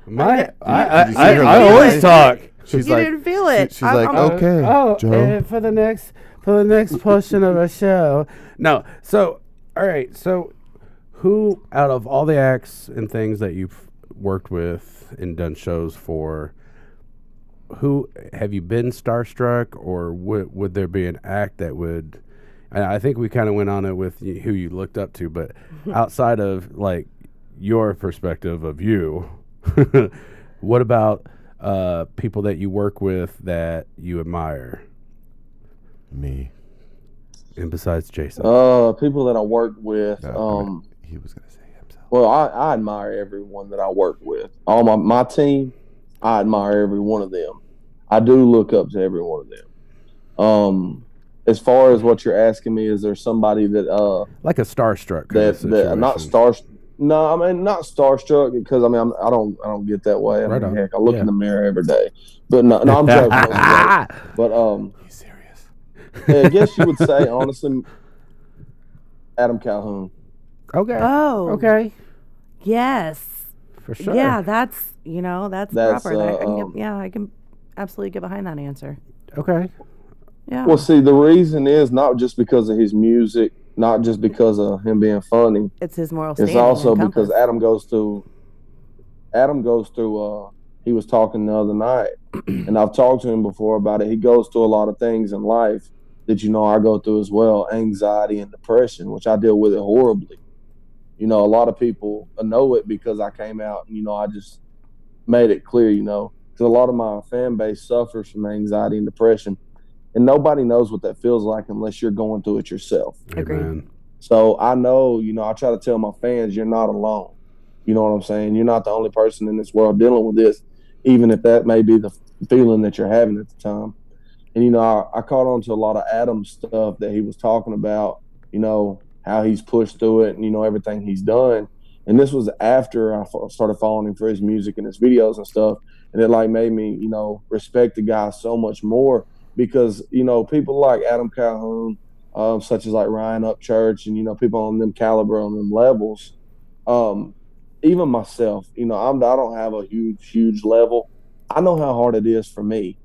I always talk. she's You like, didn't feel it. she's like, okay, Joe. For the next portion of a show. No. So, all right. So, who out of all the acts and things that you've worked with and done shows for, who have you been starstruck, or would there be an act that would? I think we kind of went on it with who you looked up to, but outside of like your perspective of you, what about people that you work with that you admire? Me. And besides Jason, people that I work with. He was gonna say himself. Well, I admire everyone that I work with. All my team, I admire every one of them. I do look up to every one of them. As far as what you're asking me, is there somebody that like a starstruck kind of that not situation? No, I mean not starstruck, because I mean I don't get that way. I Right mean, on. heck, I look Yeah. in the mirror every day. But no, I'm joking. I'm joking. But He's serious. yeah, I guess you would say honestly, Adam Calhoun. Okay. Oh. Okay. Yes. For sure. Yeah, that's that's That's, proper. I can absolutely get behind that answer. Okay. Yeah. Well, see, the reason is not just because of his music, not just because of him being funny. It's his moral It's standing. also and because compass. Adam goes through. He was talking the other night, and I've talked to him before about it. He goes through a lot of things in life that I go through as well, anxiety and depression, which I deal with it horribly. A lot of people know it because I came out and I just made it clear. Because a lot of my fan base suffers from anxiety and depression, and nobody knows what that feels like unless you're going through it yourself. Agreed. Amen. So I know, I try to tell my fans, you're not alone. You know what I'm saying? You're not the only person in this world dealing with this, even if that may be the feeling that you're having at the time. And, I caught on to a lot of Adam's stuff that he was talking about, how he's pushed through it and, everything he's done. And this was after I started following him for his music and his videos and stuff. And it made me, respect the guy so much more because, people like Adam Calhoun, such as Ryan Upchurch and, people on them caliber, on them levels, even myself, I don't have a huge level. I know how hard it is for me.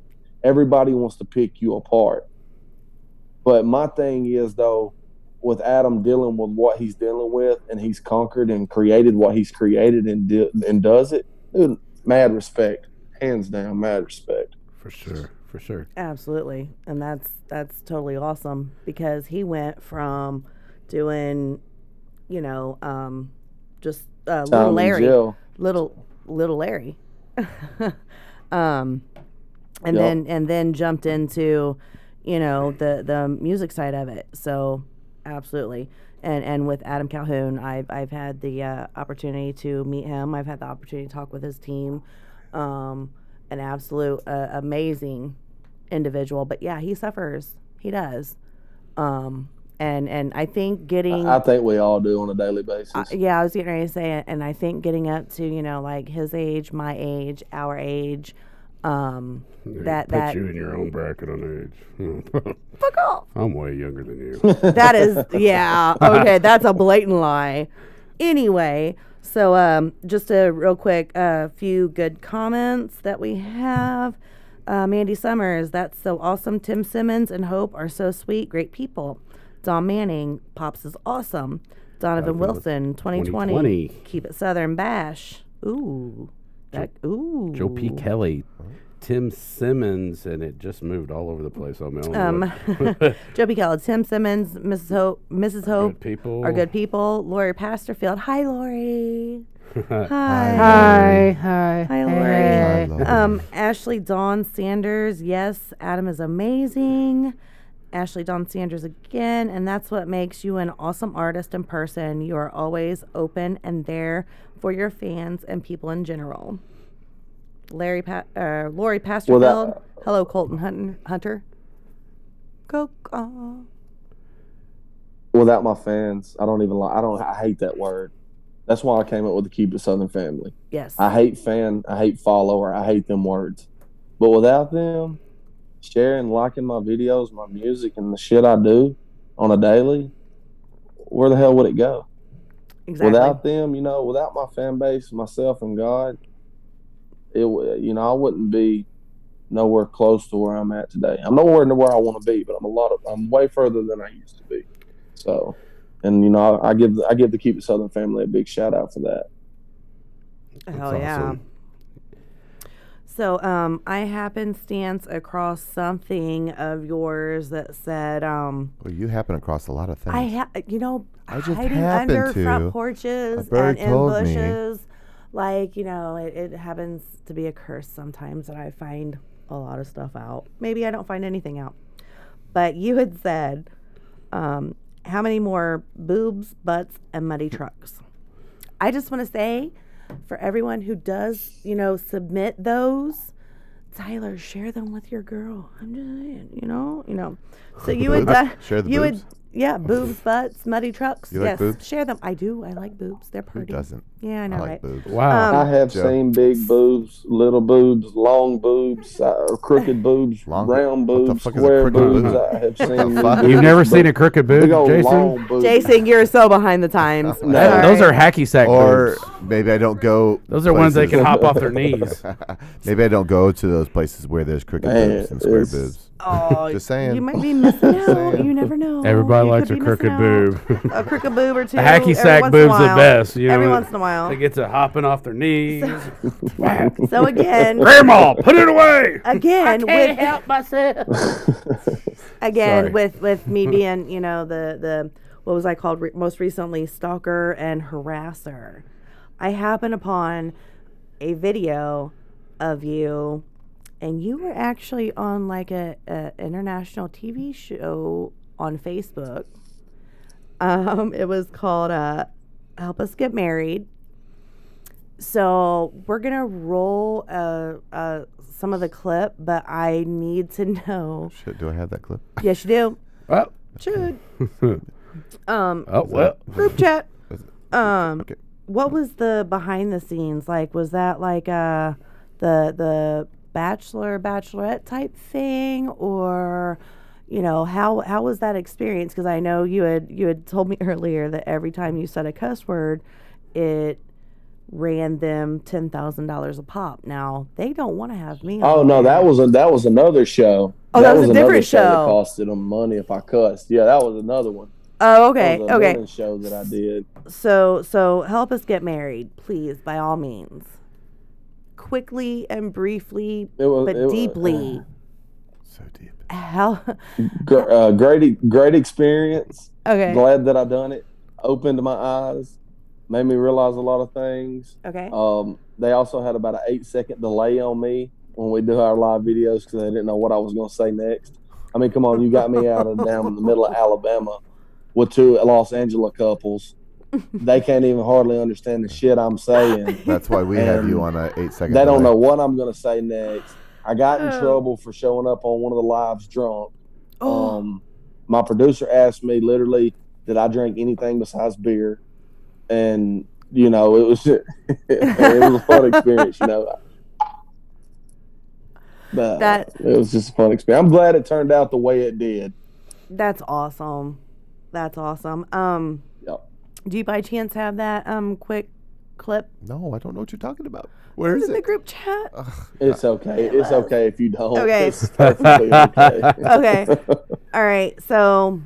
Everybody wants to pick you apart. But my thing is, though, with Adam dealing with what he's dealing with, and he's conquered and created what he's created and does it, dude, mad respect. Hands down, mad respect. For sure. For sure. Absolutely. And that's totally awesome because he went from doing, just little Larry, little Larry, and then jumped into, the music side of it. So absolutely. And with Adam Calhoun, I've had the opportunity to meet him. I've had the opportunity to talk with his team. An absolute amazing individual, but yeah, he suffers. He does. And I think I think we all do on a daily basis. I was getting ready to say it, and I think getting up to his age, my age, our age, Put you in your own bracket on age. fuck off. I'm way younger than you. That is, yeah, okay, that's a blatant lie. Anyway, so just a real quick few good comments that we have. Mandy Summers, that's so awesome. Tim Simmons and Hope are so sweet, great people. Don Manning, Pops is awesome. Donovan Wilson, 2020. Keep it Southern Bash. Ooh. Ooh. Joe P. Kelly, Tim Simmons, and it just moved all over the place on me. Joe P. Kelly, Tim Simmons, Mrs. Hope Good people. are good people. Lori Pasterfield. Hi, Lori. Hi. Hi, Lori. Ashley Dawn Sanders. Yes, Adam is amazing. Ashley Dawn Sanders again, and that's what makes you an awesome artist in person. You are always open and there for your fans and people in general. Lori Pasterfield. Hello, Colton Hunter. Coke. Without my fans, I hate that word. That's why I came up with the Keep It Southern family. Yes. I hate follower, I hate them words. But without them sharing, liking my videos, my music, and the shit I do on a daily, where the hell would it go? Exactly. Without them, without my fan base, myself and God, I wouldn't be nowhere close to where I'm at today. I'm nowhere near where I want to be, but I'm way further than I used to be. So, and I give the Keep It Southern family a big shout out for that. Hell yeah. Awesome. So, I happenstance across something of yours that said, Well, you happen across a lot of things. I just hiding happened under to. front A porches bird and in told me. bushes. Like, it happens to be a curse sometimes that I find a lot of stuff out. Maybe I don't find anything out. But you had said, how many more boobs, butts, and muddy trucks? I just want to say, for everyone who does, submit those, Tyler, share them with your girl. I'm just saying, So you would, Share the you boobs? would, boobs, butts, muddy trucks. You like Yes, boobs? share them. I do. I like boobs. They're Who pretty. doesn't? Yeah, I know, I like right? boobs. Wow. I have Joe? seen big boobs, little boobs, long boobs, crooked boobs, Long- round what the boobs, fuck is a square crooked boobs. boob? I have seen. fuck? boobs, You've never but seen a crooked boob, big old Jason? long boobs. Jason, you're so behind the times. Those are hacky sack Or boobs. maybe I don't go. Those are ones they can places- hop off their knees. Maybe I don't go to those places where there's crooked Man, boobs and square it's- boobs. Oh, Just saying. you might be missing out. saying. You never know. Everybody You likes could a be crooked missing out. boob. A crooked boob or two. A hacky every sack once in a boob's the while. best. Every once in a while. They get to hopping off their knees. So again, Grandma, put it away. again with myself. again Sorry. with me being the what was I called most recently, stalker and harasser. I happened upon a video of you, and you were actually on like a international TV show on Facebook. It was called Help Us Get Married. So we're gonna roll some of the clip, but I need to know. Shit, do I have that clip? Yes, you do. Oh, Should. oh well. Group chat. Okay. What was the behind the scenes like? Was that like the bachelorette type thing, or how was that experience? Because I know you had told me earlier that every time you said a cuss word, it ran them $10,000 a pop. Now they don't want to have me. Oh on no, there. that was another show. Oh, that was a another different show. that costed them money if I cussed. Yeah, that was another one. Oh, okay, That was a okay. villain show that I did. So help us get married, please, by all means. Quickly and briefly, but deeply. So deep. How? Great experience. Okay. Glad that I done it. Opened my eyes. Made me realize a lot of things. Okay. They also had about an 8-second delay on me when we do our live videos because they didn't know what I was going to say next. I mean, come on, you got me out of down in the middle of Alabama with two Los Angeles couples. They can't even hardly understand the shit I'm saying. That's why we have And you on a 8-second. They don't delay. know what I'm going to say next. I got in trouble for showing up on one of the lives drunk. My producer asked me literally, did I drink anything besides beer? And, it was it was a fun experience, But it was just a fun experience. I'm glad it turned out the way it did. That's awesome. That's awesome. Yep. Do you by chance have that quick clip? No, I don't know what you're talking about. Where It's is in the it? group chat. It's okay. It's okay if you don't. Okay. It's perfectly okay. Okay. All right. So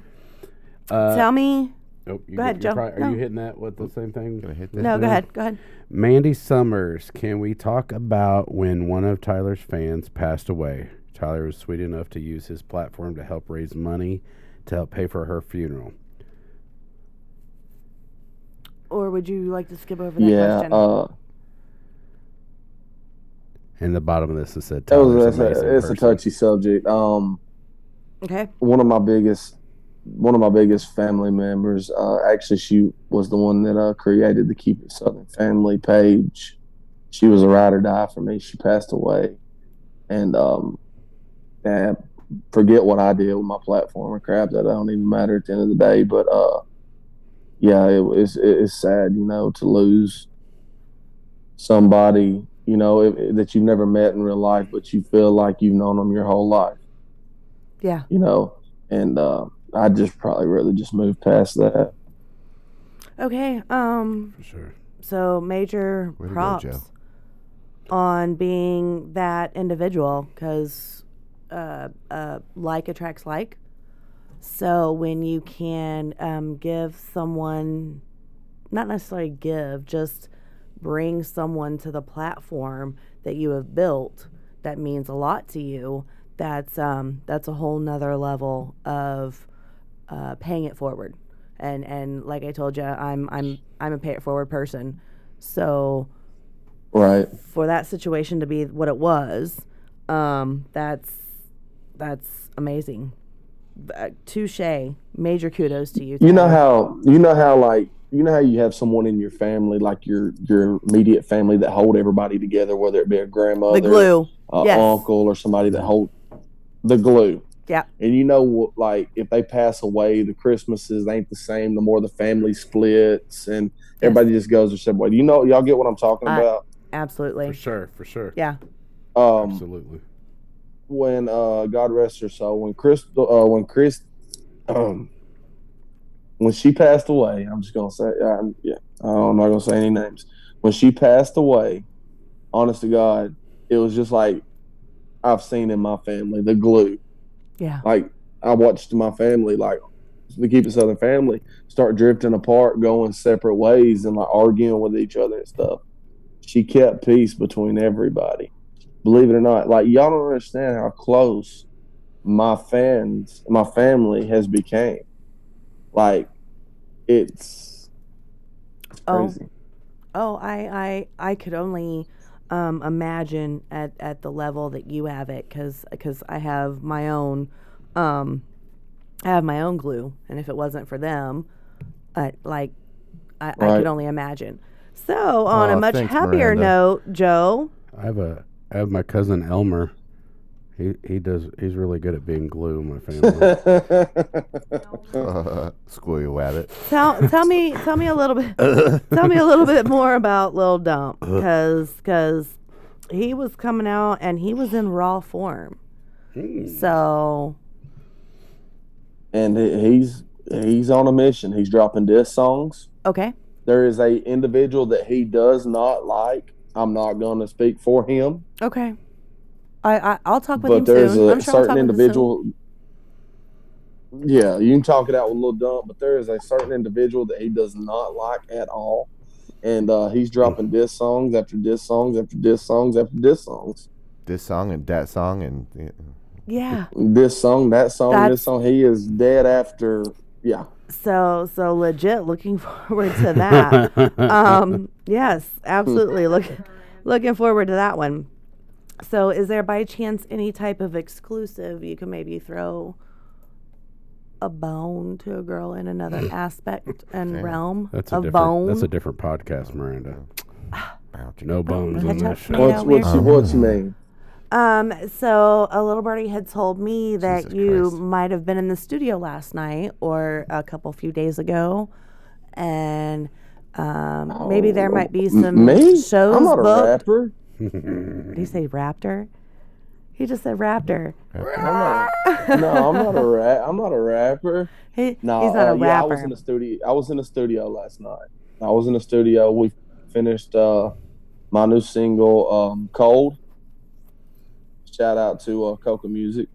tell me. Oh, Go ahead, Joe. Are No. you hitting that with the same thing? Gonna hit this? No, go ahead. Go ahead. Mandy Summers, can we talk about when one of Tyler's fans passed away? Tyler was sweet enough to use his platform to help raise money to help pay for her funeral. Or would you like to skip over that Yeah. question? And the bottom of this is said Tyler's amazing It's a person. touchy subject. Okay. One of my biggest family members, actually she was the one that created the Keep It Southern family page. She was a ride or die for me. She passed away, and forget what I did with my platform or crap. That don't even matter at the end of the day. But yeah, it's sad, to lose somebody, that you've never met in real life, but you feel like you've known them your whole life. Yeah. And I just probably rather just move past that. Okay. For sure. So major Way to go, props Joe. on being that individual, because like attracts like. So when you can give someone, not necessarily give, just bring someone to the platform that you have built that means a lot to you, that's a whole nother level of paying it forward. And like I told you, I'm a pay it forward person. So Right. for that situation to be what it was, that's amazing. Touche. Major kudos to you, Tyler. You know how you have someone in your family, like your immediate family, that hold everybody together, whether it be a grandmother, the glue, yes, uncle, or somebody that hold the glue. Yeah. And you know what, like if they pass away, the Christmases ain't the same. The more the family splits and everybody just goes their separate way. You know, y'all get what I'm talking about? Absolutely. For sure. Yeah. Absolutely. When God rest her soul, when she passed away, I'm just gonna say, I'm not gonna say any names. When she passed away, honest to God, it was just like I've seen in my family, the glue. Yeah. Like I watched my family, like the Keep It Southern family, start drifting apart, going separate ways, and like arguing with each other and stuff. She kept peace between everybody. Believe it or not, like y'all don't understand how close my family has became. Like it's crazy. Oh, I could only imagine at the level that you have it, because I have my own glue, and if it wasn't for them, I could only imagine. So on a much happier note, Joe, I have my cousin Elmer. He's really good at being glue in my family. School you at it. Tell me a little bit. Tell me a little bit more about Lil Dump, because he was coming out and he was in raw form. So, and he's on a mission. He's dropping diss songs. Okay. There is a individual that he does not like. I'm not going to speak for him. Okay. I'll talk with him soon. But there's a sure certain individual. Yeah, you can talk it out with Lil Dump, but there is a certain individual that he does not like at all. And he's dropping diss songs after diss songs after diss songs after diss songs. This song and that song and Yeah. This song, that song, this song. He is dead after. Yeah. So legit looking forward to that. Yes, absolutely. Looking forward to that one. So is there by chance any type of exclusive you can maybe throw a bone to a girl in another aspect and realm of bone? That's a different podcast, Miranda. No bones in this show. What you mean? So a little birdie had told me that Jesus you Christ. might have been in the studio last night or a few days ago, and maybe there might be some shows I'm not a booked. rapper. Did he say raptor? He just said raptor. I'm not a rapper. He's not a rapper. I was in the studio last night. I was in the studio. We finished my new single, Cold. Shout out to Coca Music.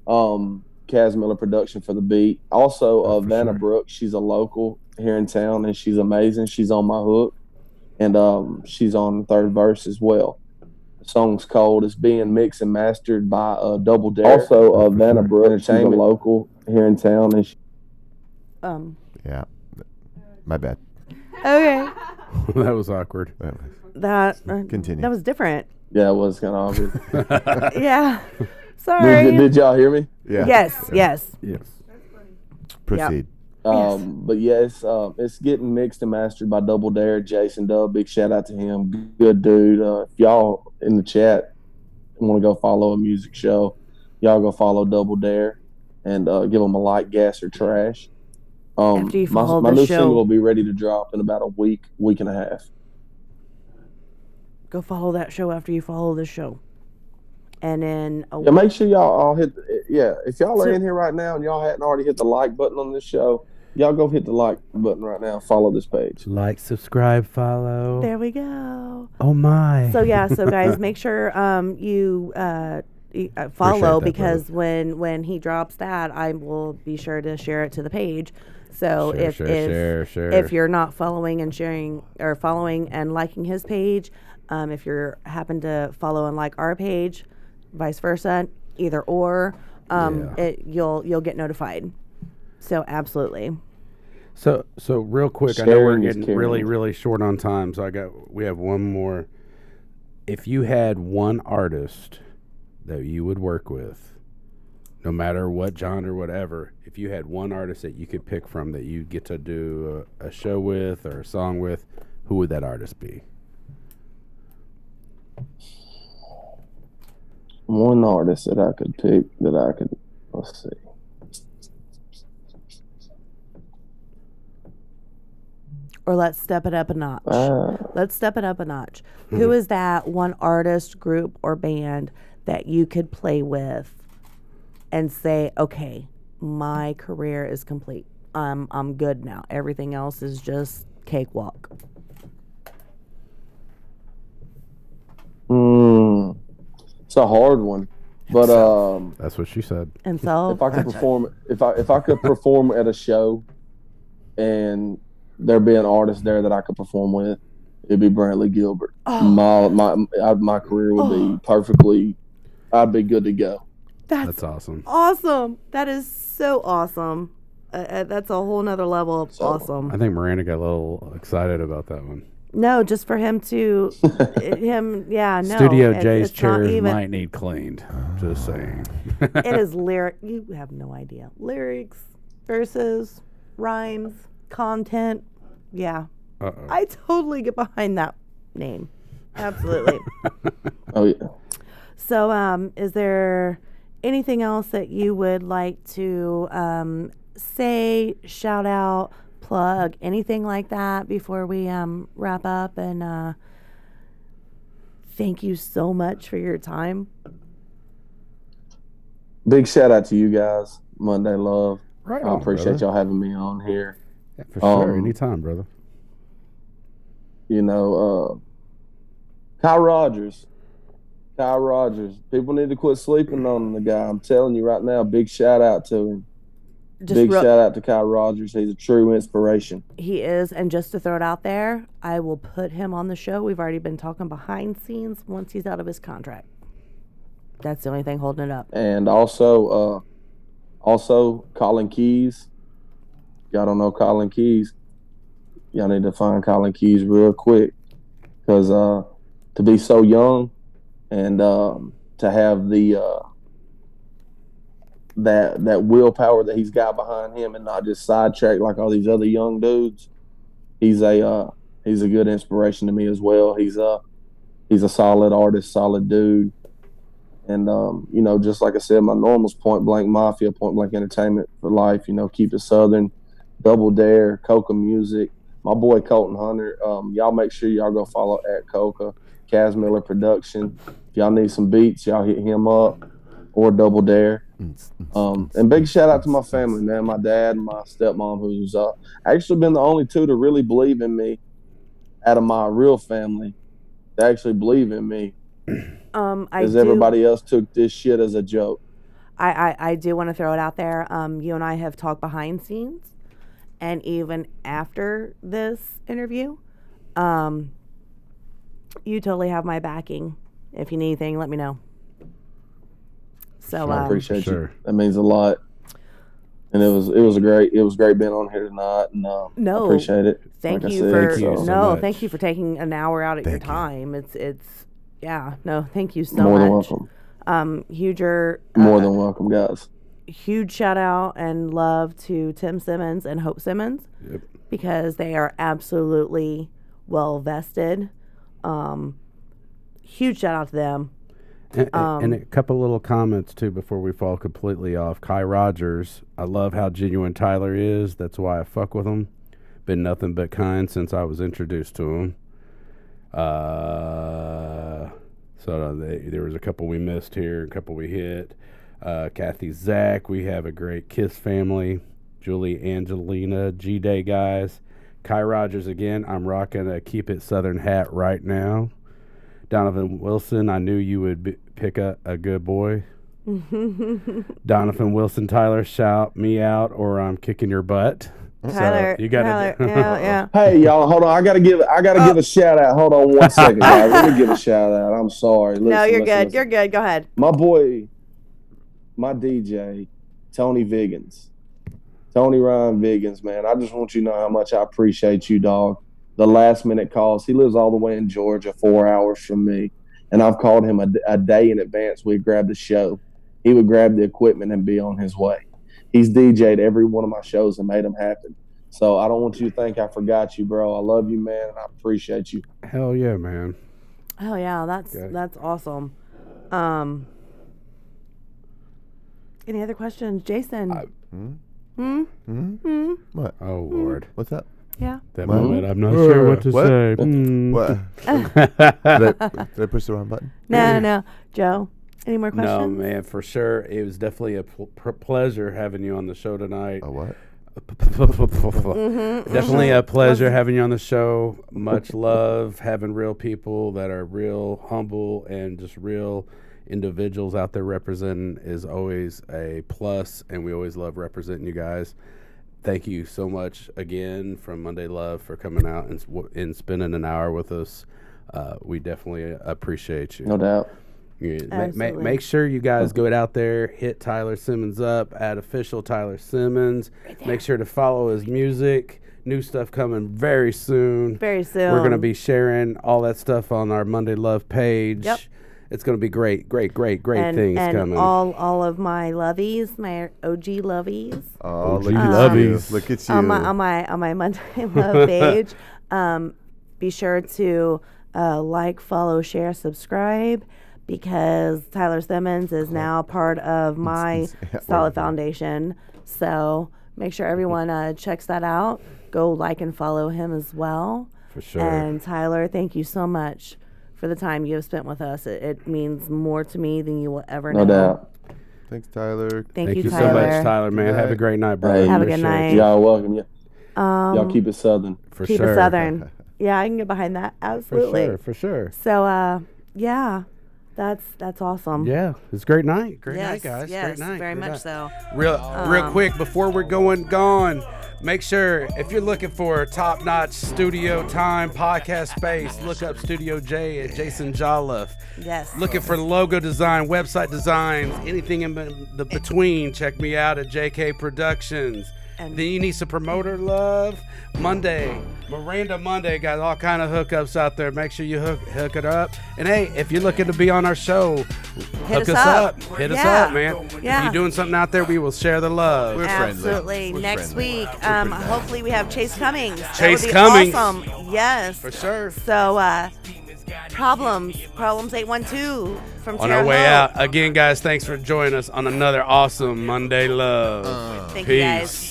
Kaz Miller production for the beat. Also, Vanna Brooks. She's a local here in town, and she's amazing. She's on my hook, and she's on the third verse as well. The song's Cold. It's being mixed and mastered by Double Dare. Also, Vanna Brooks. She's a local here in town, and yeah, my bad. Okay. That was awkward. Continue. That was different. Yeah, it was kind of awkward. Yeah. Sorry. Did y'all hear me? Yeah. Yes. Proceed. But yeah, it's getting mixed and mastered by Double Dare, Jason Dub. Big shout out to him. Good dude. If y'all in the chat want to go follow a music show, y'all go follow Double Dare and give them a like, gas, or trash. After you follow my the new show, single will be ready to drop in about a week and a half. go follow that show after you follow this show. And then make sure y'all all hit. If y'all are in here right now and y'all hadn't already hit the like button on this show, y'all go hit the like button right now. Follow this page. Like, subscribe, follow. There we go. Oh my. So yeah, so guys, make sure you follow, that, because when he drops that, I will be sure to share it to the page. So Share. if you're not following and sharing, or following and liking his page, if you're happen to follow and like our page, vice versa, either or, you'll get notified. So absolutely. So real quick, I know we're Sharing is getting caring. really, really short on time. So we have one more. If you had one artist that you would work with, no matter what genre or whatever, if you had one artist that you could pick from that you get to do a show with or a song with, who would that artist be? One artist that I could pick let's see. Or let's step it up a notch. Who is that one artist, group, or band that you could play with and say, okay, my career is complete. I'm good now. Everything else is just cakewalk. It's a hard one, but That's what she said. And so if I could perform, if I could perform at a show, and there be an artist there that I could perform with, it'd be Brantley Gilbert. My career would be perfectly. I'd be good to go. That's awesome. Awesome. That is so awesome. That's a whole nother level of awesome. I think Miranda got a little excited about that one. No, just for him to, Studio J's it's not chairs even, might need cleaned. Just saying. It is lyric. You have no idea. Lyrics, verses, rhymes, content. Yeah. Uh-oh. I totally get behind that name. Absolutely. Oh yeah. So, is there anything else that you would like to say, shout out, plug, anything like that before we wrap up? And thank you so much for your time. Big shout out to you guys, Monday Love. Right I on, appreciate brother. y'all having me on here. Yeah, for sure. Anytime, brother. You know, Kyle Rogers. People need to quit sleeping on the guy. I'm telling you right now, big shout out to him. Shout out to Kyle Rogers. He's a true inspiration. He is, and just to throw it out there, I will put him on the show. We've already been talking behind scenes once he's out of his contract. That's the only thing holding it up. And also Colin Keys. Y'all don't know Colin Keys. Y'all need to find Colin Keys real quick, because to be so young and to have the that willpower that he's got behind him, and not just sidetrack like all these other young dudes. He's a good inspiration to me as well. He's a solid artist, solid dude. And you know, just like I said, my normals, Point Blank Mafia, Point Blank Entertainment for life. You know, Keep It Southern, Double Dare, Coca Music. My boy Colton Hunter. Y'all make sure y'all go follow at Coca, Kaz Miller Production. If y'all need some beats, y'all hit him up, or Double Dare. And big shout out to my family, man. My dad and my stepmom, who's actually been the only two to really believe in me out of my real family. They actually believe in me. Because everybody else took this shit as a joke. I do want to throw it out there. You and I have talked behind scenes, and even after this interview, you totally have my backing. If you need anything, let me know. So I appreciate you. That means a lot. And it was great being on here tonight, and I appreciate it. Thank like you said, thank you for taking an hour out of your time. It's thank you so more much. than welcome. More than welcome, guys. Huge shout out and love to Tim Simmons and Hope Simmons, because they are absolutely well vested. Huge shout out to them. And a couple little comments too before we fall completely off. Kai Rogers, I love how genuine Tyler is. That's why I fuck with him. Been nothing but kind since I was introduced to him. There was a couple we missed here, a couple we hit. Kathy, Zach, we have a great Kiss family. Julie, Angelina, G-Day guys. Kai Rogers again. I'm rocking a Keep It Southern hat right now. Donovan Wilson, I knew you would pick a good boy. Donovan Wilson, Tyler, shout me out or I'm kicking your butt. Tyler, so you got to yeah. Hey, y'all, hold on. I gotta give a shout out. Hold on 1 second, guys. Let me give a shout out. I'm sorry. No, you're good. You're good. Go ahead. My boy, my DJ, Tony Viggins. Tony Ryan Viggins, man. I just want you to know how much I appreciate you, dog. The last minute calls. He lives all the way in Georgia, 4 hours from me. And I've called him a day in advance. We'd grab the show. He would grab the equipment and be on his way. He's DJ'd every one of my shows and made them happen. So I don't want you to think I forgot you, bro. I love you, man, and I appreciate you. Hell yeah, man. Oh yeah, that's awesome. Any other questions, Jason? What? Oh Lord. What's up? Yeah. That moment, I'm not sure what to say. What? Did I push the wrong button? No. Joe, any more questions? No, man, for sure. It was definitely a pleasure having you on the show tonight. A what? Definitely a pleasure having you on the show. Much love having real people that are real humble and just real individuals out there representing is always a plus, and we always love representing you guys. Thank you so much again from Monday Love for coming out and spending an hour with us. We definitely appreciate you. No doubt. Yeah, make sure you guys go out there, hit Tyler Simmons up at official Tyler Simmons. Make sure to follow his music. New stuff coming very soon. Very soon. We're going to be sharing all that stuff on our Monday Love page. Yep. It's going to be great things coming. And all of my lovies, my OG lovies. Oh, OG lovies. Look at you. On my Monday Love page. Be sure to like, follow, share, subscribe, because Tyler Simmons is now part of my Solid Foundation. So make sure everyone checks that out. Go like and follow him as well. For sure. And Tyler, thank you so much for the time you have spent with us. It means more to me than you will ever know. No doubt. Thanks, Tyler. Thank you, so Tyler. much, Tyler, man. Have a great night, brother. Hey, Have a good night. Y'all welcome. Y'all keep it Southern. For Keep sure. it Southern. Yeah, I can get behind that. Absolutely. For sure. So, yeah, that's awesome. Yeah, it's a great night. Great Yes, night, guys. yes, great night. very Great much night. so. Real quick, before we're gone, make sure if you're looking for top-notch studio time podcast space, look up Studio J at Jason Jolliffe. Yes. Looking for logo design, website designs, anything in the between, check me out at JK Productions. And then you need some promoter love. Miranda Monday got all kind of hookups out there. Make sure you hook it up. And hey, if you're looking to be on our show, hook us up. Hit us up, man. Yeah. If you're doing something out there, we will share the love. We're Absolutely. friendly. Next friendly. week, hopefully we have Chase Cummings. Chase that would be Cummings. Awesome. Yes. For sure. So, Problems 812 from On Terre our way Haute. out. Again, guys, thanks for joining us on another awesome Monday Love. Thank Peace. you, guys.